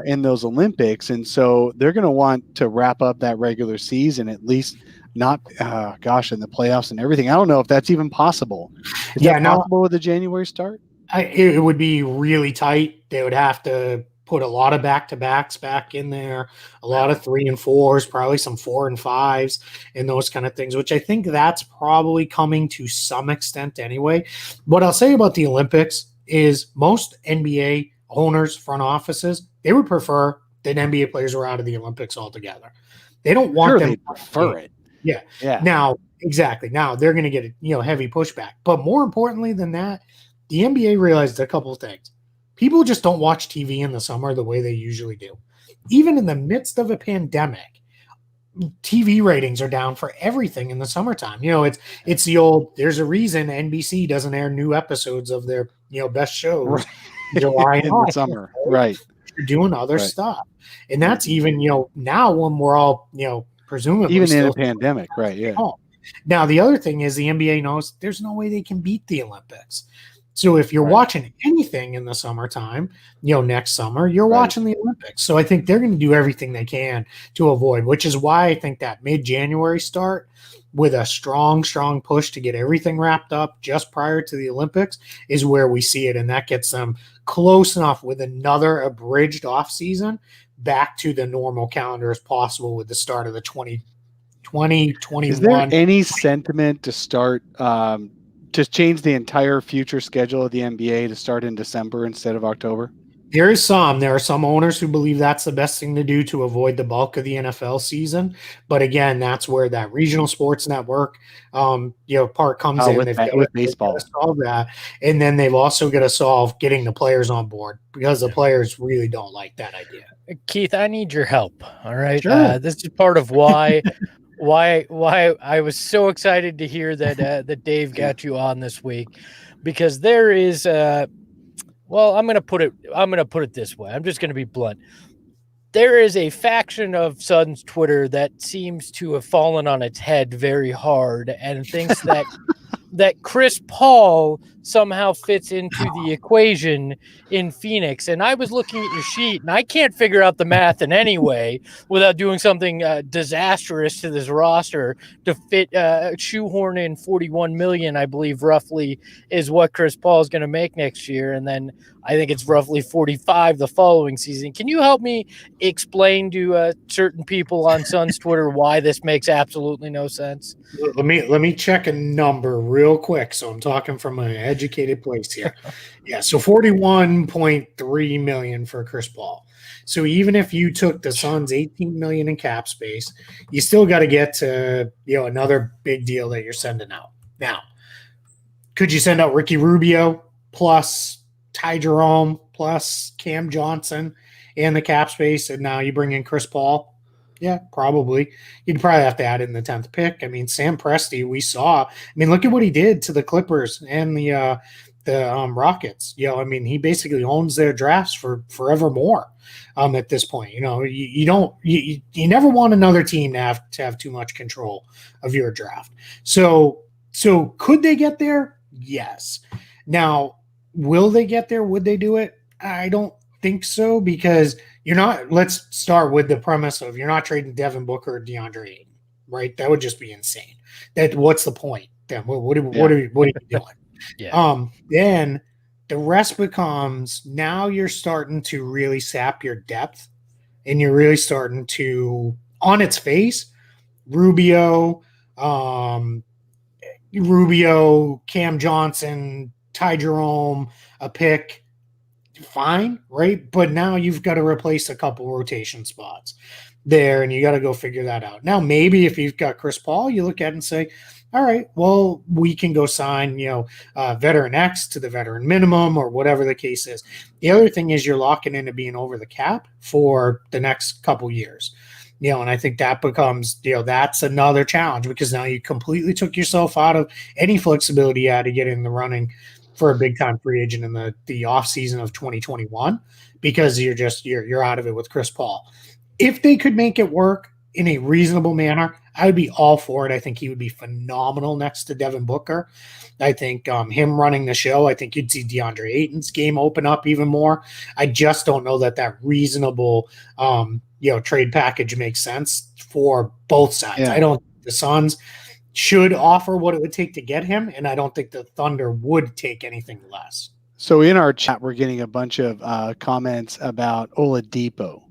[SPEAKER 2] in those Olympics. And so they're going to want to wrap up that regular season at least not, in the playoffs and everything. I don't know if that's even possible. Is that possible with the January start?
[SPEAKER 3] It would be really tight. They would have to put a lot of back-to-backs back in there, a lot of 3 and 4s, probably some 4 and 5s, and those kind of things, which I think that's probably coming to some extent anyway. What I'll say about the Olympics is most NBA owners, front offices, they would prefer that NBA players were out of the Olympics altogether. They don't want them.
[SPEAKER 2] They prefer it.
[SPEAKER 3] Yeah. Now, exactly. Now they're going to get heavy pushback. But more importantly than that, the NBA realized a couple of things. People just don't watch TV in the summer the way they usually do. Even in the midst of a pandemic, TV ratings are down for everything in the summertime. It's the old, there's a reason NBC doesn't air new episodes of their, best shows July
[SPEAKER 2] in the summer. Right.
[SPEAKER 3] You're doing other stuff. And that's even, now when we're all, presumably
[SPEAKER 2] even in a pandemic. Right. Yeah.
[SPEAKER 3] Now, the other thing is the NBA knows there's no way they can beat the Olympics. So if you're watching anything in the summertime, next summer, you're watching the Olympics. So I think they're going to do everything they can to avoid, which is why I think that mid-January start with a strong, strong push to get everything wrapped up just prior to the Olympics is where we see it. And that gets them close enough with another abridged offseason back to the normal calendar as possible with the start of the 2021.
[SPEAKER 2] Is there any sentiment to start just change the entire future schedule of the NBA to start in December instead of October?
[SPEAKER 3] There are some owners who believe that's the best thing to do to avoid the bulk of the NFL season. But again, that's where that regional sports network, part comes in.
[SPEAKER 2] With baseball,
[SPEAKER 3] they've got to solve that, and then they've also got to solve getting the players on board because the players really don't like that idea.
[SPEAKER 1] Keith, I need your help. All right,
[SPEAKER 3] sure.
[SPEAKER 1] This is part of why I was so excited to hear that Dave got you on this week, because there is I'm going to put it this way. I'm just going to be blunt. There is a faction of Suns Twitter that seems to have fallen on its head very hard and thinks that Chris Paul somehow fits into the equation in Phoenix. And I was looking at your sheet, and I can't figure out the math in any way without doing something disastrous to this roster to fit shoehorn in $41 million, I believe, roughly, is what Chris Paul is going to make next year. And then I think it's roughly 45 the following season. Can you help me explain to certain people on Suns Twitter why this makes absolutely no sense?
[SPEAKER 3] Let me check a number real quick. So I'm talking from an educated place here. Yeah, so $41.3 million for Chris Paul. So even if you took the Suns $18 million in cap space, you still got to get to another big deal that you're sending out. Now, could you send out Ricky Rubio plus Ty Jerome plus Cam Johnson and the cap space, and now you bring in Chris Paul? Yeah, probably. You'd probably have to add in the 10th pick. I mean, Sam Presti, we saw. I mean, look at what he did to the Clippers and the Rockets. He basically owns their drafts for forevermore. At this point, you never want another team to have too much control of your draft. So could they get there? Yes. Now, will they get there? Would they do it? I don't think so, because let's start with the premise of you're not trading Devin Booker or DeAndre Ayton, right? That would just be insane. What's the point then? What are you doing?
[SPEAKER 1] Yeah.
[SPEAKER 3] Then the rest becomes, now you're starting to really sap your depth, and you're really starting to, on its face, Rubio, Cam Johnson, Ty Jerome, a pick, fine, right? But now you've got to replace a couple rotation spots there, and you got to go figure that out. Now, maybe if you've got Chris Paul, you look at it and say, all right, well, we can go sign, veteran X to the veteran minimum or whatever the case is. The other thing is you're locking into being over the cap for the next couple years. And I think that becomes, that's another challenge, because now you completely took yourself out of any flexibility you had to get in the running for a big time free agent in the off season of 2021, because you're out of it with Chris Paul. If they could make it work in a reasonable manner, I would be all for it. I think he would be phenomenal next to Devin Booker. I think him running the show, I think you'd see DeAndre Ayton's game open up even more. I just don't know that reasonable trade package makes sense for both sides.
[SPEAKER 2] Yeah.
[SPEAKER 3] I don't the Suns should offer what it would take to get him, and I don't think the Thunder would take anything less.
[SPEAKER 2] So in our chat, we're getting a bunch of comments about Oladipo.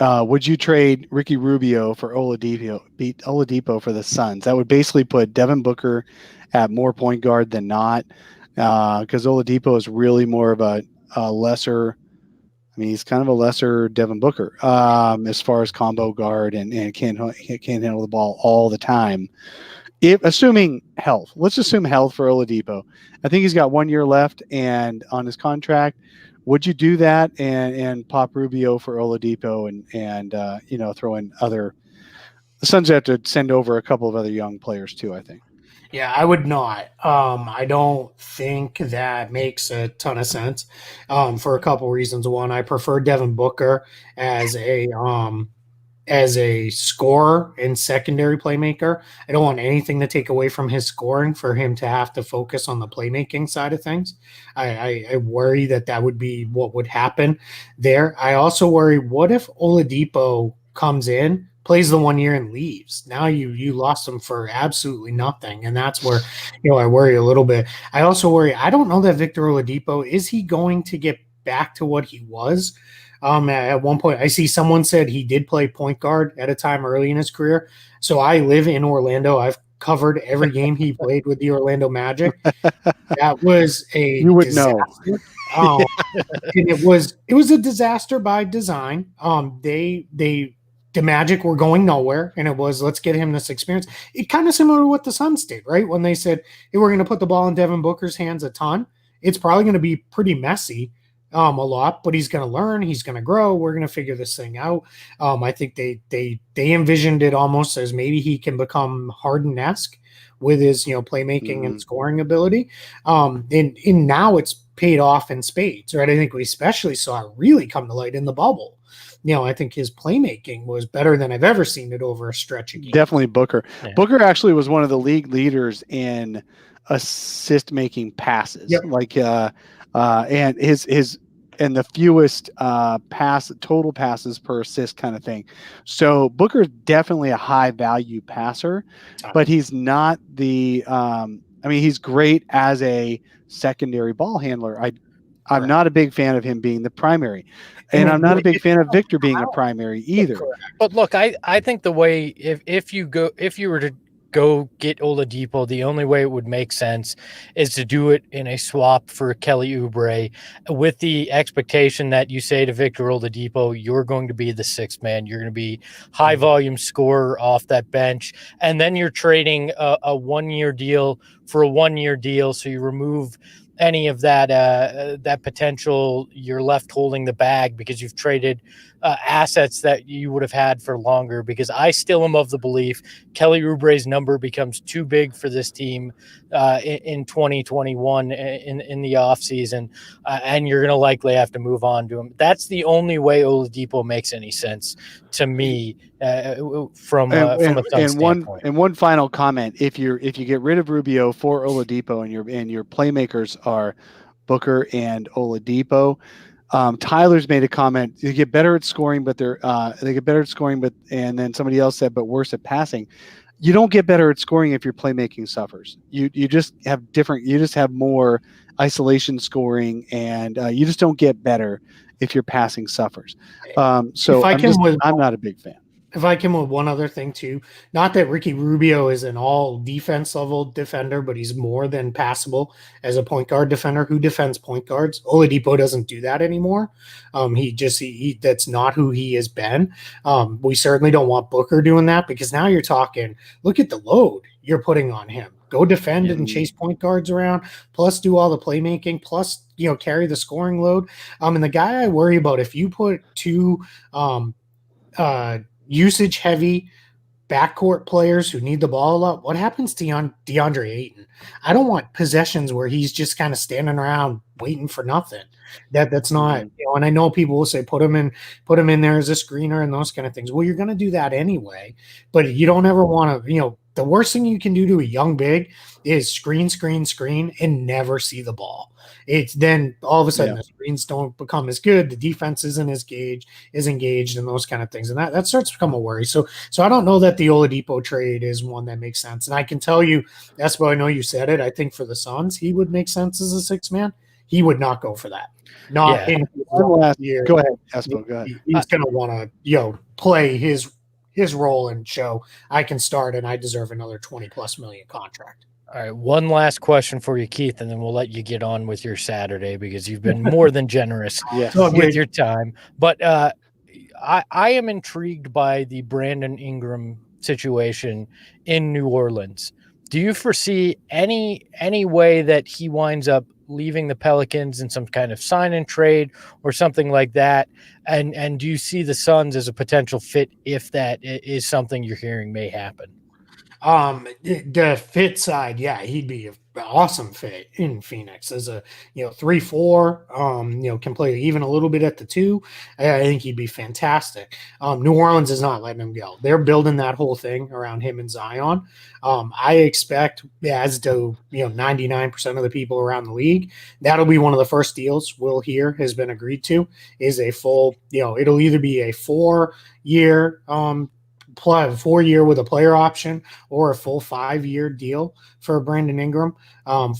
[SPEAKER 2] Would you trade Ricky Rubio for Oladipo for the Suns? That would basically put Devin Booker at more point guard than not, because Oladipo is really more of a lesser. I mean, he's kind of a lesser Devin Booker as far as combo guard and can't handle the ball all the time. If assuming health, let's assume health for Oladipo. I think he's got 1 year left and on his contract. Would you do that and pop Rubio for Oladipo and throw in other? The Suns have to send over a couple of other young players too, I think.
[SPEAKER 3] Yeah, I would not. I don't think that makes a ton of sense for a couple reasons. One, I prefer Devin Booker as a scorer and secondary playmaker. I don't want anything to take away from his scoring for him to have to focus on the playmaking side of things. I worry that would be what would happen there. I also worry, what if Oladipo comes in, plays the 1 year and leaves? Now you lost him for absolutely nothing. And that's where, I worry a little bit. I also worry, I don't know that Victor Oladipo, is he going to get back to what he was? At one point, I see someone said he did play point guard at a time early in his career. So I live in Orlando. I've covered every game he played with the Orlando Magic. That was a
[SPEAKER 2] you would
[SPEAKER 3] disaster.
[SPEAKER 2] know.
[SPEAKER 3] And it was a disaster by design. The Magic were going nowhere, and it was, let's get him this experience. It kind of similar to what the Suns did, right? When they said, hey, we're going to put the ball in Devin Booker's hands a ton. It's probably going to be pretty messy. A lot, but he's going to learn, he's going to grow. We're going to figure this thing out. I think they envisioned it almost as maybe he can become Harden-esque with his playmaking and scoring ability. And now it's paid off in spades, right? I think we especially saw it really come to light in the bubble. I think his playmaking was better than I've ever seen it over a stretch of games.
[SPEAKER 2] Definitely Booker.
[SPEAKER 1] Yeah.
[SPEAKER 2] Booker actually was one of the league leaders in assist making passes.
[SPEAKER 3] Yep.
[SPEAKER 2] And his and the fewest total passes per assist kind of thing. So Booker's definitely a high value passer, but he's not the he's great as a secondary ball handler. I'm not a big fan of him being the primary, and I'm not a big fan of Victor being a primary either.
[SPEAKER 1] But look, I think the way if you were to go get Oladipo, the only way it would make sense is to do it in a swap for Kelly Oubre, with the expectation that you say to Victor Oladipo, you're going to be the sixth man. You're going to be high volume scorer off that bench. And then you're trading a 1 year deal for a 1 year deal. So you remove any of that potential. You're left holding the bag because you've traded assets that you would have had for longer, because I still am of the belief Kelly Oubre's number becomes too big for this team in 2021 in the offseason, and you're going to likely have to move on to him. That's the only way Oladipo makes any sense to me from a Suns standpoint.
[SPEAKER 2] And one final comment: if you get rid of Rubio for Oladipo and your playmakers are Booker and Oladipo, Tyler's made a comment. They get better at scoring, but and then somebody else said, but worse at passing. You don't get better at scoring if your playmaking suffers. You just have more isolation scoring, and you just don't get better if your passing suffers. I'm not a big fan.
[SPEAKER 3] If I came with one other thing too, not that Ricky Rubio is an all defense level defender, but he's more than passable as a point guard defender who defends point guards. Oladipo doesn't do that anymore. He that's not who he has been. We certainly don't want Booker doing that, because now you're talking, look at the load you're putting on him. Go defend and chase point guards around, plus do all the playmaking, plus carry the scoring load. And the guy I worry about, if you put two usage heavy backcourt players who need the ball a lot, what happens to DeAndre Ayton? I don't want possessions where he's just kind of standing around waiting for nothing. That's not, and I know people will say put him in there as a screener and those kind of things. Well, you're going to do that anyway, but you don't ever want to, the worst thing you can do to a young big is screen, and never see the ball. It's then all of a sudden the screens don't become as good. The defense isn't as engaged and those kind of things. And that starts to become a worry. So I don't know that the Oladipo trade is one that makes sense. And I can tell you, Espo, I know you said it. I think for the Suns, he would make sense as a 6-man. He would not go for that. Not in
[SPEAKER 2] last
[SPEAKER 3] year.
[SPEAKER 2] Go ahead, Espo. Go ahead.
[SPEAKER 3] He's going to want to, play his role and show I can start and I deserve another 20+ million contract.
[SPEAKER 1] All right, one last question for you, Keith, and then we'll let you get on with your Saturday because you've been more than generous with your time. But I am intrigued by the Brandon Ingram situation in New Orleans. Do you foresee any way that he winds up leaving the Pelicans in some kind of sign and trade or something like that? And do you see the Suns as a potential fit if that is something you're hearing may happen?
[SPEAKER 3] The fit side, he'd be an awesome fit in Phoenix as a 3-4. Can play even a little bit at the 2. I think he'd be fantastic. New Orleans is not letting him go. They're building that whole thing around him and Zion. I expect, as do 99% of the people around the league, that'll be one of the first deals we'll hear has been agreed to. Is a full, it'll either be a 4-year 4-year with a player option or a full 5-year deal for Brandon Ingram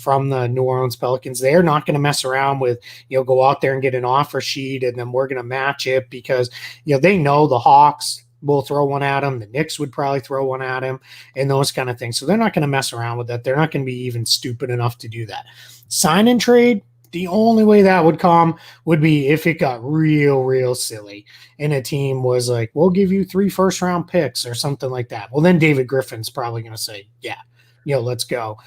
[SPEAKER 3] from the New Orleans Pelicans. They're not going to mess around with, go out there and get an offer sheet and then we're going to match it because, they know the Hawks will throw one at him. The Knicks would probably throw one at him and those kind of things. So they're not going to mess around with that. They're not going to be even stupid enough to do that. Sign and trade. The only way that would come would be if it got real silly and a team was like, we'll give you 3 first-round picks or something like that. Well, then David Griffin's probably going to say, let's go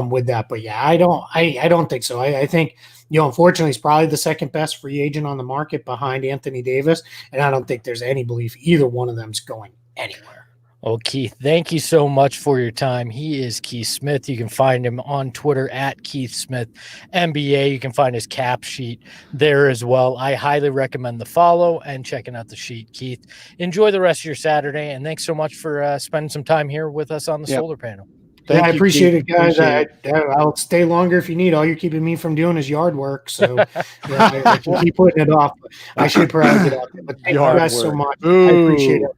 [SPEAKER 3] with that. But I don't think so. I think, unfortunately, he's probably the second best free agent on the market behind Anthony Davis. And I don't think there's any belief either one of them's going anywhere.
[SPEAKER 1] Well, Keith, thank you so much for your time. He is Keith Smith. You can find him on Twitter at Keith Smith NBA. You can find his cap sheet there as well. I highly recommend the follow and checking out the sheet. Keith, enjoy the rest of your Saturday, and thanks so much for spending some time here with us on the solar panel.
[SPEAKER 3] I appreciate it, guys. I'll stay longer if you need. All you're keeping me from doing is yard work, so I can keep putting it off. I should probably get out there. But thank you guys so much.
[SPEAKER 2] Ooh.
[SPEAKER 3] I appreciate it.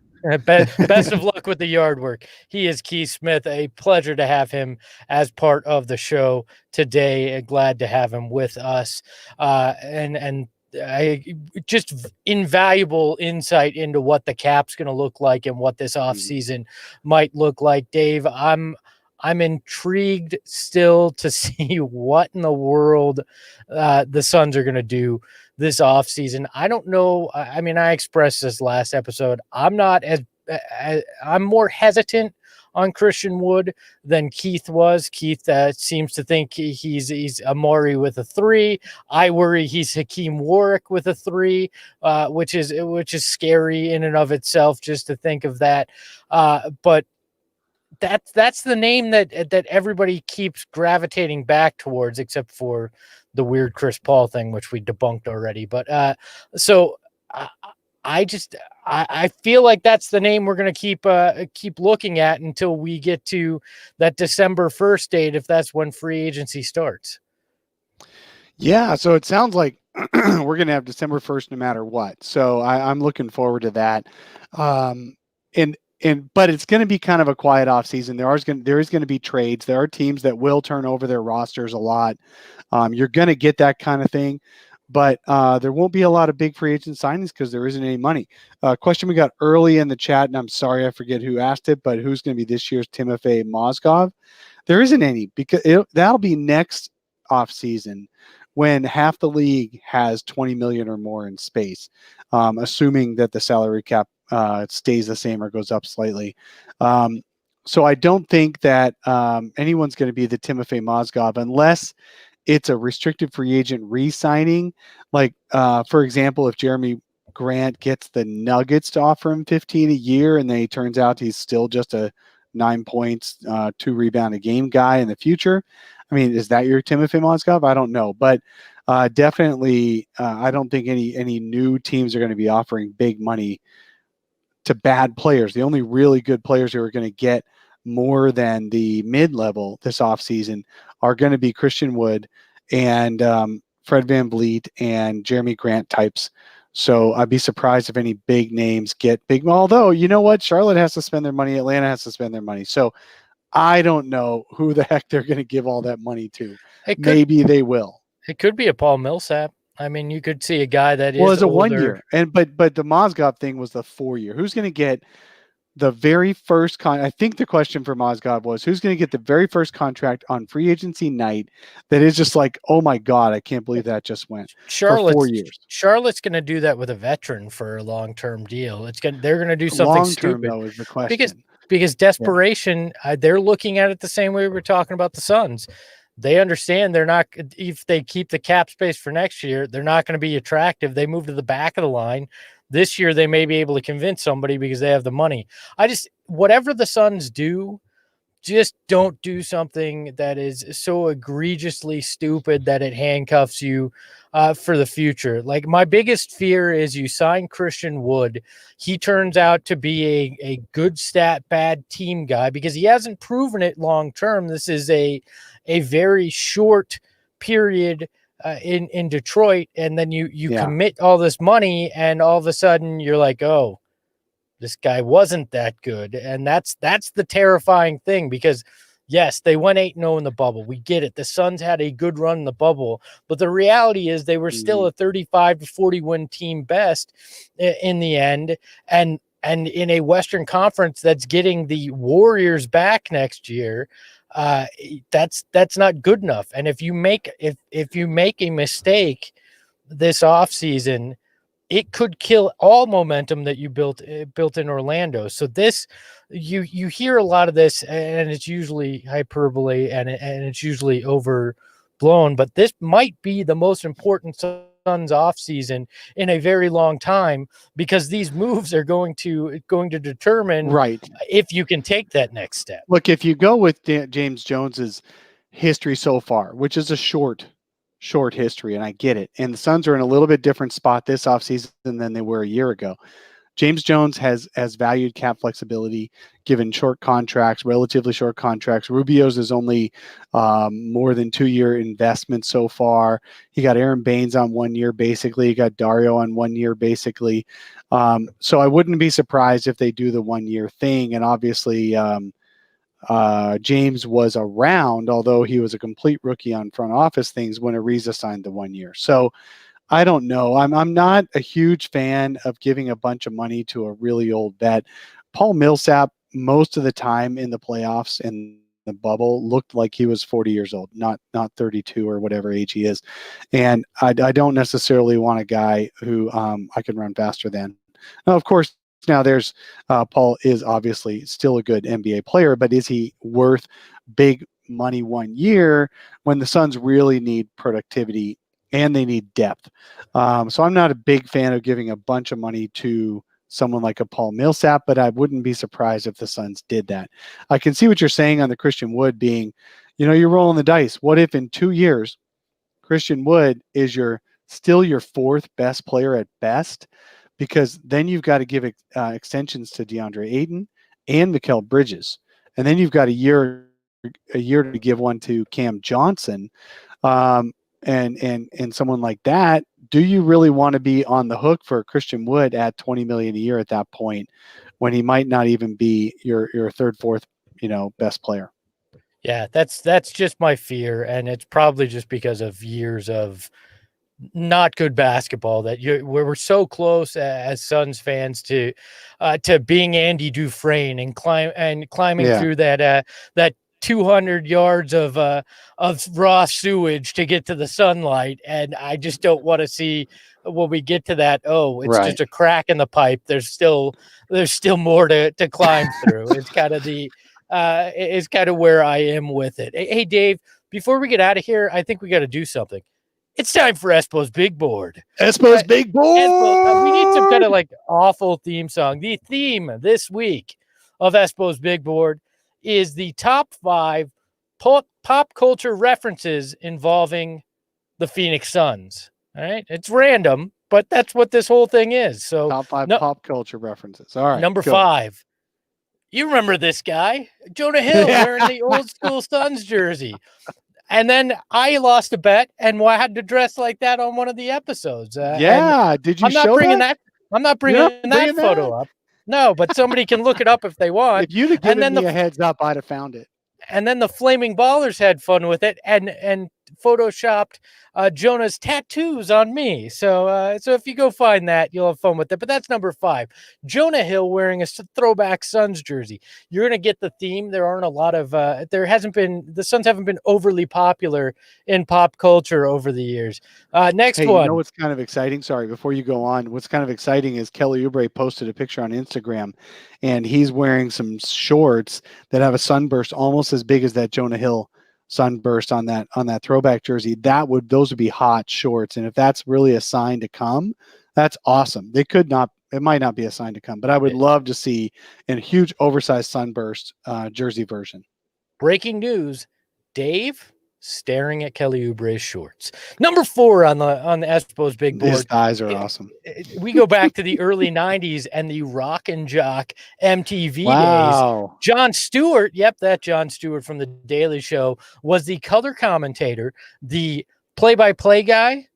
[SPEAKER 1] Best of luck with the yard work. He is Keith Smith. A pleasure to have him as part of the show today. Glad to have him with us. And just invaluable insight into what the cap's going to look like and what this offseason might look like. Dave, I'm intrigued still to see what in the world the Suns are going to do this offseason. I don't know. I mean, I expressed this last episode. I'm more hesitant on Christian Wood than Keith was. Keith seems to think he's Amari with a 3. I worry he's Hakeem Warwick with a 3, which is scary in and of itself just to think of that. But that's the name that everybody keeps gravitating back towards, except for the weird Chris Paul thing, which we debunked already. But so I feel like that's the name we're going to keep looking at until we get to that December 1st date, if that's when free agency starts.
[SPEAKER 2] Yeah, so it sounds like we're going to have December 1st no matter what. So I'm looking forward to that. But it's going to be kind of a quiet off season. There is going to be trades. There are teams that will turn over their rosters a lot. You're going to get that kind of thing, but there won't be a lot of big free agent signings because there isn't any money. Question we got early in the chat, and I'm sorry I forget who asked it, but who's going to be this year's Timofey Mozgov? There isn't any because that'll be next off season when half the league has 20 million or more in space, assuming that the salary cap stays the same or goes up slightly. So I don't think that anyone's going to be the Timofey Mozgov unless it's a restricted free agent re-signing. Like, for example, if Jeremy Grant gets the Nuggets to offer him 15 a year and then he turns out he's still just a 9 points, 2 rebound a game guy in the future. I mean, is that your Timofey Mozgov? I don't know, but definitely I don't think any new teams are going to be offering big money to bad players. The only really good players who are going to get more than the mid-level this offseason are going to be Christian Wood and Fred VanVleet and Jeremy Grant types. So I'd be surprised if any big names get big. Although, you know what? Charlotte has to spend their money. Atlanta has to spend their money. So I don't know who the heck they're going to give all that money to. Maybe they will.
[SPEAKER 1] It could be a Paul Millsap. I mean, you could see a guy that
[SPEAKER 2] Well,
[SPEAKER 1] is
[SPEAKER 2] it's a
[SPEAKER 1] older.
[SPEAKER 2] 1 year, and but the Mozgov thing was the 4 year. Who's going to get the very first I think the question for Mozgov was who's going to get the very first contract on free agency night that is just like, oh my God, I can't believe that just went for 4 years.
[SPEAKER 1] Charlotte's going to do that with a veteran for a long-term deal. They're going to do something
[SPEAKER 2] long-term,
[SPEAKER 1] stupid.
[SPEAKER 2] Though, is the question.
[SPEAKER 1] Because desperation, they're looking at it the same way we're talking about the Suns. They understand they're not, if they keep the cap space for next year, they're not going to be attractive. They move to the back of the line. This year, they may be able to convince somebody because they have the money. Whatever the Suns do, just don't do something that is so egregiously stupid that it handcuffs you for the future. Like, my biggest fear is you sign Christian Wood. He turns out to be a good stat, bad team guy because he hasn't proven it long term. This is a very short period in Detroit, and then you commit all this money, and all of a sudden you're like, oh, this guy wasn't that good. And that's the terrifying thing, because yes, they went 8-0 in the bubble. We get it. The Suns had a good run in the bubble, but the reality is they were still a 35 to 40 win team best in the end. And in a Western Conference that's getting the Warriors back next year, that's not good enough. And if you make a mistake this offseason, it could kill all momentum that you built in Orlando. So this, you hear a lot of this, and it's usually hyperbole and it's usually overblown, but this might be the most important Suns offseason in a very long time, because these moves are going to determine if you can take that next step.
[SPEAKER 2] Look, if you go with James Jones's history so far, which is a short history, and I get it. And the Suns are in a little bit different spot this offseason than they were a year ago. James Jones has valued cap flexibility, given short contracts, relatively short contracts. Rubio's is only more than 2-year investment so far. He got Aaron Baines on 1 year, basically. He got Dario on 1 year, basically. So I wouldn't be surprised if they do the 1 year thing. And obviously, James was around, although he was a complete rookie on front office things when Ariza signed the 1 year. So I don't know. I'm not a huge fan of giving a bunch of money to a really old vet. Paul Millsap, most of the time in the playoffs and the bubble, looked like he was 40 years old, not 32 or whatever age he is. And I don't necessarily want a guy who I can run faster than. Now, of course, now there's Paul is obviously still a good NBA player, but is he worth big money 1 year when the Suns really need productivity and they need depth? So I'm not a big fan of giving a bunch of money to someone like a Paul Millsap, but I wouldn't be surprised if the Suns did that. I can see what you're saying on the Christian Wood being, you're rolling the dice. What if in 2 years, Christian Wood is still your fourth best player at best? Because then you've got to give extensions to DeAndre Ayton and Mikal Bridges. And then you've got a year to give one to Cam Johnson. And someone like that. Do you really want to be on the hook for Christian Wood at $20 million a year at that point, when he might not even be your third, fourth, best player?
[SPEAKER 1] Yeah, that's just my fear, and it's probably just because of years of not good basketball that we're so close as Suns fans to being Andy Dufresne and climbing through that 200 yards of raw sewage to get to the sunlight. And I just don't want to see when we get to that, it's just a crack in the pipe. There's still more to climb through. It's kind of where I am with it. Hey, Dave, before we get out of here, I think we got to do something. It's time for Espo's Big Board.
[SPEAKER 2] Espo's Big Board.
[SPEAKER 1] We need some kind of like awful theme song. The theme this week of Espo's Big Board is the top 5 pop culture references involving the Phoenix Suns. All right. It's random, but that's what this whole thing is. So
[SPEAKER 2] top 5 pop culture references. All right.
[SPEAKER 1] Number 5, You remember this guy, Jonah Hill, wearing the old school Suns jersey. And then I lost a bet and I had to dress like that on one of the episodes. And
[SPEAKER 2] Did you
[SPEAKER 1] I'm not
[SPEAKER 2] show
[SPEAKER 1] bringing
[SPEAKER 2] that?
[SPEAKER 1] I'm not
[SPEAKER 2] You're
[SPEAKER 1] bringing
[SPEAKER 2] not
[SPEAKER 1] that
[SPEAKER 2] bringing
[SPEAKER 1] photo
[SPEAKER 2] that?
[SPEAKER 1] up. No, but somebody can look it up if they want.
[SPEAKER 2] If you'd have
[SPEAKER 1] And
[SPEAKER 2] given
[SPEAKER 1] then
[SPEAKER 2] me a heads up, I'd have found it.
[SPEAKER 1] and then the Flaming Ballers had fun with it and photoshopped Jonah's tattoos on me. So if you go find that, you'll have fun with it. But that's number 5. Jonah Hill wearing a throwback Suns jersey. You're gonna get the theme. There aren't a lot of the Suns haven't been overly popular in pop culture over the years. Next
[SPEAKER 2] Hey,
[SPEAKER 1] one.
[SPEAKER 2] you know what's kind of exciting? Sorry, before you go on, what's kind of exciting is Kelly Oubre posted a picture on Instagram, and he's wearing some shorts that have a sunburst almost as big as that Jonah Hill sunburst on that throwback jersey. Those would be hot shorts, and if that's really a sign to come, that's awesome. It might not be a sign to come, but I would love to see a huge oversized sunburst jersey version.
[SPEAKER 1] Breaking news: Dave staring at Kelly Oubre's shorts. Number 4 on the Espo's big board.
[SPEAKER 2] His thighs are awesome.
[SPEAKER 1] We go back to the early 90s and the Rock and Jock MTV
[SPEAKER 2] Wow.
[SPEAKER 1] days. Jon Stewart, that Jon Stewart from The Daily Show, was the color commentator, the play-by-play guy,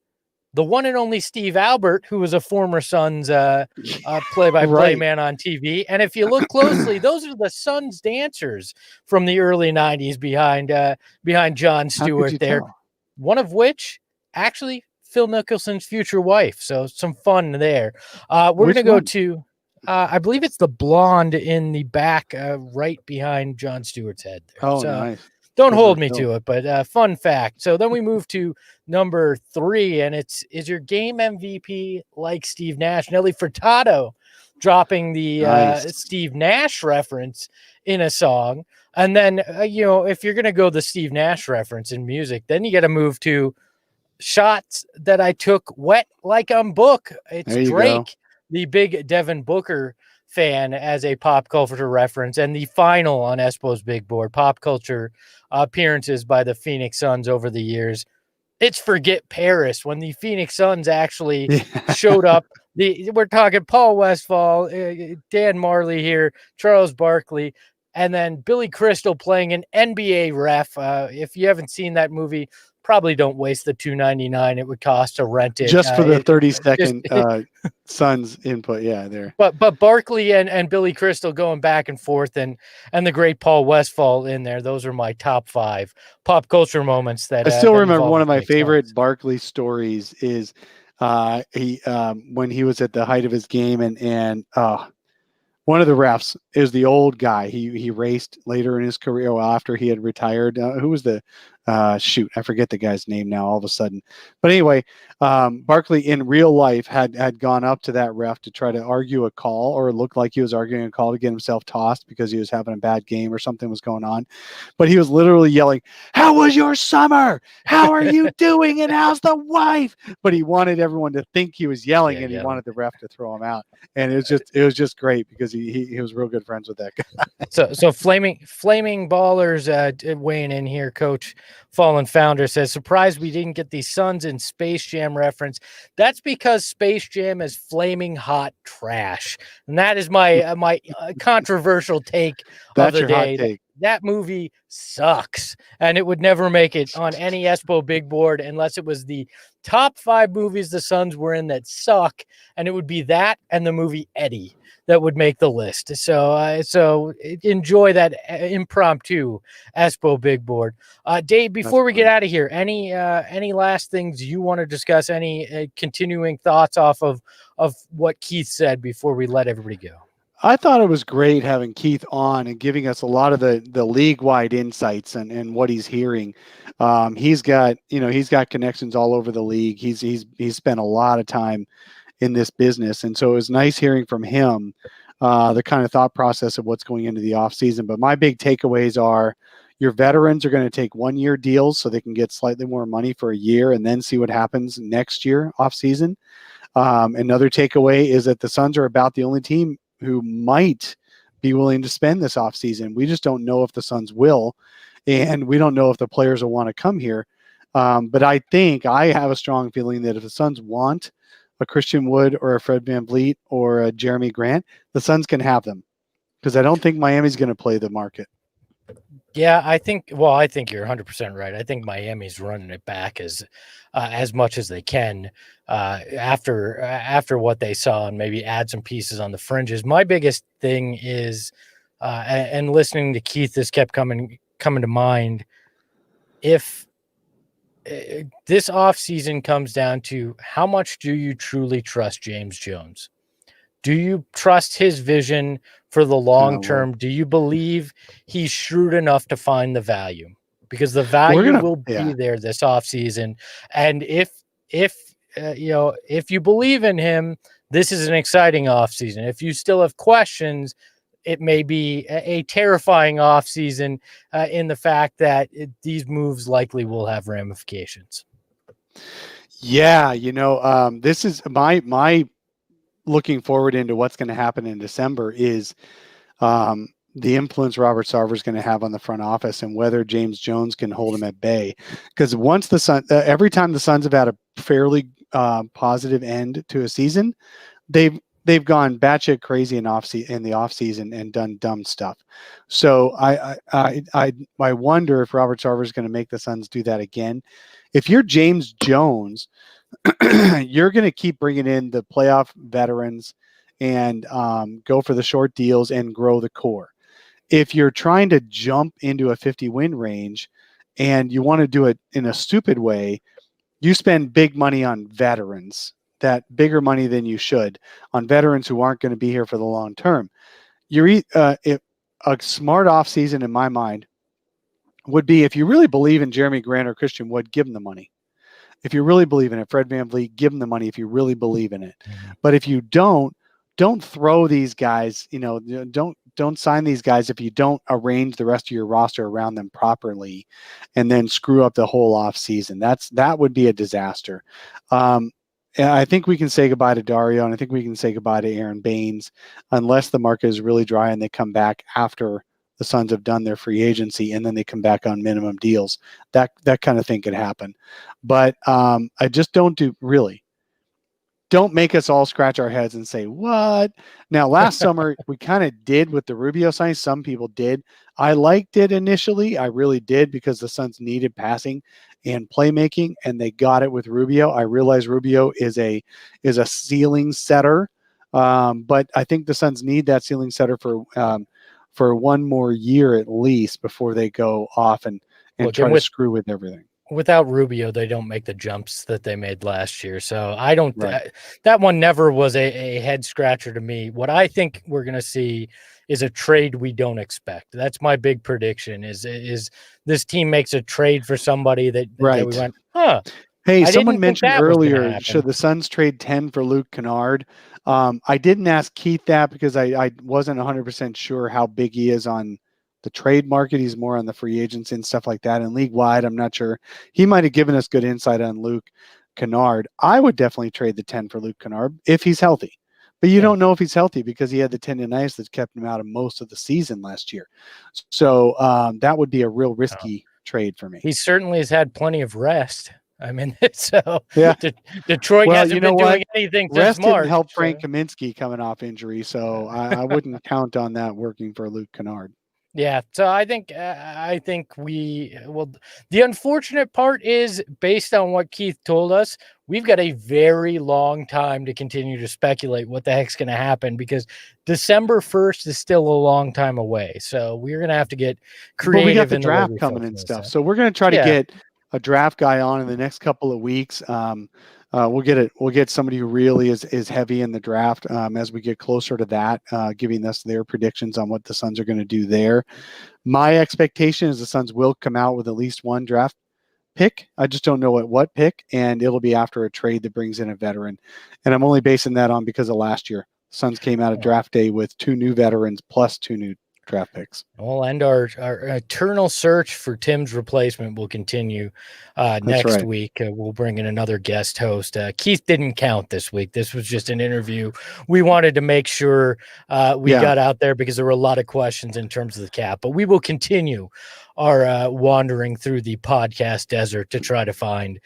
[SPEAKER 1] the one and only Steve Albert, who was a former Suns play-by-play man on TV. And if you look closely, those are the Suns dancers from the early 90s behind Jon Stewart there.
[SPEAKER 2] Tell?
[SPEAKER 1] One of which actually Phil Mickelson's future wife. So some fun there. We're going to go to, I believe it's the blonde in the back, right behind Jon Stewart's head there.
[SPEAKER 2] Oh, nice.
[SPEAKER 1] Don't hold me to it, but fun fact. So then we move to number 3, and is your game MVP like Steve Nash? Nelly Furtado dropping the Steve Nash reference in a song. And then, if you're going to go the Steve Nash reference in music, then you got to move to shots that I took wet like I'm Book. It's Drake, the big Devin Booker fan, as a pop culture reference, and the final on Espo's big board, pop culture appearances by the Phoenix Suns over the years. It's Forget Paris, when the Phoenix Suns actually showed up. We're talking Paul Westphal, Dan Marley here, Charles Barkley, and then Billy Crystal playing an NBA ref. If you haven't seen that movie, probably don't waste the $2.99 it would cost to rent it
[SPEAKER 2] just for the 30-second Suns input. Yeah, there.
[SPEAKER 1] But Barkley and Billy Crystal going back and forth, and the great Paul Westphal in there. Those are my top 5 pop culture moments that
[SPEAKER 2] I still
[SPEAKER 1] that
[SPEAKER 2] remember. One of my favorite
[SPEAKER 1] Suns.
[SPEAKER 2] Barkley stories is he when he was at the height of his game, and one of the refs is the old guy. He raced later in his career after he had retired. Who was the shoot? I forget the guy's name now all of a sudden. But anyway, Barkley in real life had gone up to that ref to try to argue a call, or it looked like he was arguing a call to get himself tossed because he was having a bad game or something was going on. But he was literally yelling, "How was your summer? How are you doing? And how's the wife?" But he wanted everyone to think he was yelling, and he wanted the ref to throw him out. And it was just great because he was real good friends with that guy.
[SPEAKER 1] So flaming ballers weighing in here. Coach Fallen Founder says, surprised we didn't get the Suns in Space Jam reference. That's because Space Jam is flaming hot trash, and that is my controversial take of the day. That movie sucks, and it would never make it on any Espo big board unless it was the top 5 movies the Suns were in that suck, and it would be that and the movie Eddie that would make the list. So enjoy that impromptu Espo big board. Dave, before we get out of here, any last things you want to discuss? Any continuing thoughts off of what Keith said before we let everybody go?
[SPEAKER 2] I thought it was great having Keith on and giving us a lot of the league-wide insights and what he's hearing. He's got connections all over the league. He's spent a lot of time in this business, and so it was nice hearing from him the kind of thought process of what's going into the offseason. But my big takeaways are your veterans are going to take 1-year deals so they can get slightly more money for a year and then see what happens next year offseason. Another takeaway is that the Suns are about the only team who might be willing to spend this offseason. We just don't know if the Suns will, and we don't know if the players will want to come here. But I think I have a strong feeling that if the Suns want a Christian Wood or a Fred VanVleet or a Jeremy Grant, the Suns can have them. because I don't think Miami's going to play the market.
[SPEAKER 1] Yeah, I think you're 100% right. I think Miami's running it back as much as they can after what they saw, and maybe add some pieces on the fringes. My biggest thing is, and listening to Keith, this kept coming to mind. If this offseason comes down to how much do you truly trust James Jones? Do you trust his vision for the long term? Do you believe he's shrewd enough to find the value? Because the value will be there this offseason. And if you believe in him, this is an exciting offseason. If you still have questions, it may be a terrifying offseason in the fact that these moves likely will have ramifications.
[SPEAKER 2] Yeah, this is my looking forward into what's going to happen in December is the influence Robert Sarver is going to have on the front office and whether James Jones can hold him at bay. Because once the Sun, every time the Suns have had a fairly positive end to a season, they've gone batshit crazy in the offseason and done dumb stuff. So I wonder if Robert Sarver is going to make the Suns do that again. If you're James Jones, you're going to keep bringing in the playoff veterans and go for the short deals and grow the core. If you're trying to jump into a 50-win range and you want to do it in a stupid way, you spend big money on veterans, that bigger money than you should, on veterans who aren't going to be here for the long term. If a smart offseason, in my mind, would be if you really believe in Jeremy Grant or Christian Wood, give them the money. If you really believe in it, Fred VanVleet, give them the money if you really believe in it. But if you don't throw these guys, don't sign these guys if you don't arrange the rest of your roster around them properly and then screw up the whole off season. That would be a disaster. I think we can say goodbye to Dario, and I think we can say goodbye to Aaron Baines unless the market is really dry and they come back after the Suns have done their free agency and then they come back on minimum deals. That kind of thing could happen. But I just don't make us all scratch our heads and say, what? Now, last summer, we kind of did with the Rubio signing. Some people did. I liked it initially. I really did because the Suns needed passing and playmaking, and they got it with Rubio. I realize Rubio is a ceiling setter, but I think the Suns need that ceiling setter for one more year at least before they go off and try to screw with everything.
[SPEAKER 1] Without Rubio, they don't make the jumps that they made last year. So I don't, that one never was a head scratcher to me. What I think we're going to see is a trade we don't expect. That's my big prediction is this team makes a trade for somebody that we went,
[SPEAKER 2] Hey, someone mentioned earlier, should the Suns trade 10 for Luke Kennard? I didn't ask Keith that because I wasn't 100% sure how big he is on the trade market. He's more on the free agents and stuff like that. And league wide, I'm not sure. He might have given us good insight on Luke Kennard. I would definitely trade the 10 for Luke Kennard if he's healthy. But you don't know if he's healthy because he had the tendonitis that kept him out of most of the season last year. So that would be a real risky trade for me.
[SPEAKER 1] He certainly has had plenty of rest. I mean, so Detroit hasn't been doing anything since
[SPEAKER 2] rest
[SPEAKER 1] March.
[SPEAKER 2] Didn't help Frank Kaminsky coming off injury, so I wouldn't count on that working for Luke Kennard.
[SPEAKER 1] Yeah, so I think the unfortunate part is, based on what Keith told us, we've got a very long time to continue to speculate what the heck's going to happen because December 1st is still a long time away. So we're going to have to get creative. But
[SPEAKER 2] we got the draft coming and stuff. So we're going to try to get a draft guy on in the next couple of weeks. We'll get somebody who really is heavy in the draft as we get closer to that, giving us their predictions on what the Suns are going to do there. My expectation is the Suns will come out with at least one draft pick. I just don't know what pick, and it'll be after a trade that brings in a veteran. And I'm only basing that on because of last year. Suns came out of draft day with 2 new veterans plus 2 new draft picks.
[SPEAKER 1] Well, and our eternal search for Tim's replacement will continue next week. We'll bring in another guest host. Keith didn't count this week. This was just an interview. We wanted to make sure we got out there because there were a lot of questions in terms of the cap, but we will continue are wandering through the podcast desert to try to find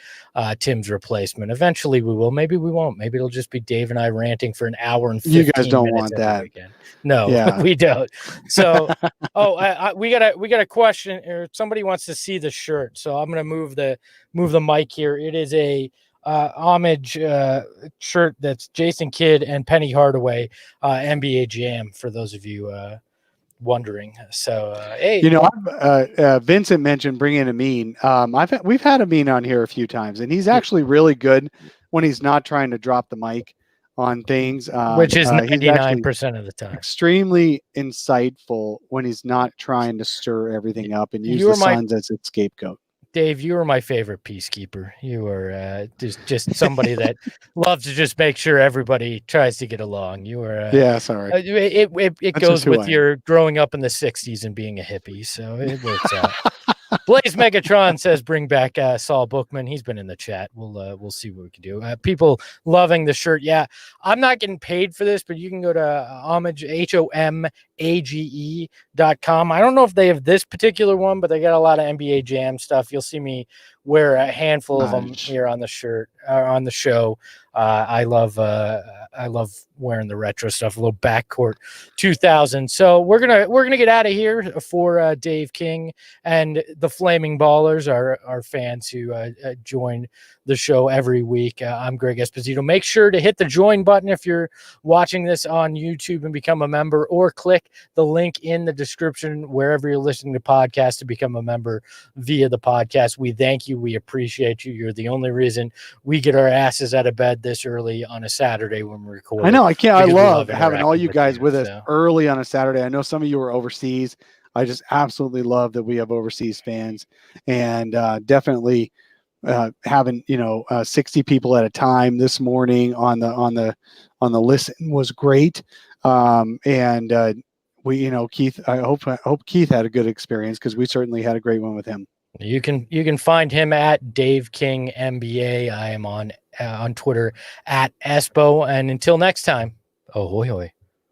[SPEAKER 1] Tim's replacement. Eventually we will. Maybe we won't. Maybe it'll just be Dave and I ranting for an hour and 15
[SPEAKER 2] You guys don't
[SPEAKER 1] minutes
[SPEAKER 2] want
[SPEAKER 1] every
[SPEAKER 2] that.
[SPEAKER 1] weekend. No,
[SPEAKER 2] Yeah.
[SPEAKER 1] we don't. So, we got a question, or somebody wants to see the shirt. So I'm going to move the mic here. It is a homage shirt that's Jason Kidd and Penny Hardaway, NBA Jam, for those of you wondering. So, hey,
[SPEAKER 2] Vincent mentioned bringing Amin. We've had Amin on here a few times, and he's actually really good when he's not trying to drop the mic on things,
[SPEAKER 1] which is
[SPEAKER 2] he's
[SPEAKER 1] 99% of the time.
[SPEAKER 2] Extremely insightful when he's not trying to stir everything up and use the Suns as its scapegoat.
[SPEAKER 1] Dave, you are my favorite peacekeeper. You are just somebody that loves to just make sure everybody tries to get along. You are
[SPEAKER 2] sorry.
[SPEAKER 1] It goes with your growing up in the 60s and being a hippie, so it works out. Blaze Megatron says bring back Saul Bookman. He's been in the chat. We'll see what we can do. People loving the shirt. Yeah, I'm not getting paid for this, but you can go to homage HOMAGE.com. I don't know if they have this particular one, but they got a lot of NBA Jam stuff. You'll see me wear a handful of them here on the shirt on the show. I love wearing the retro stuff, a little backcourt 2000. So we're gonna get out of here for Dave King and the Flaming Ballers, our fans who join the show every week. I'm Greg Esposito. Make sure to hit the join button if you're watching this on YouTube and become a member, or click the link in the description wherever you're listening to podcasts to become a member via the podcast. We thank you. We appreciate you. You're the only reason we get our asses out of bed this early on a Saturday when we record.
[SPEAKER 2] I know. I can't. I love having all you guys with us early on a Saturday. I know some of you are overseas. I just absolutely love that we have overseas fans, and definitely having 60 people at a time this morning on the listen was great. We Keith, I hope Keith had a good experience, because we certainly had a great one with him.
[SPEAKER 1] You can find him at Dave King NBA. I am on Twitter at Espo, and until next time, ahoy hoy.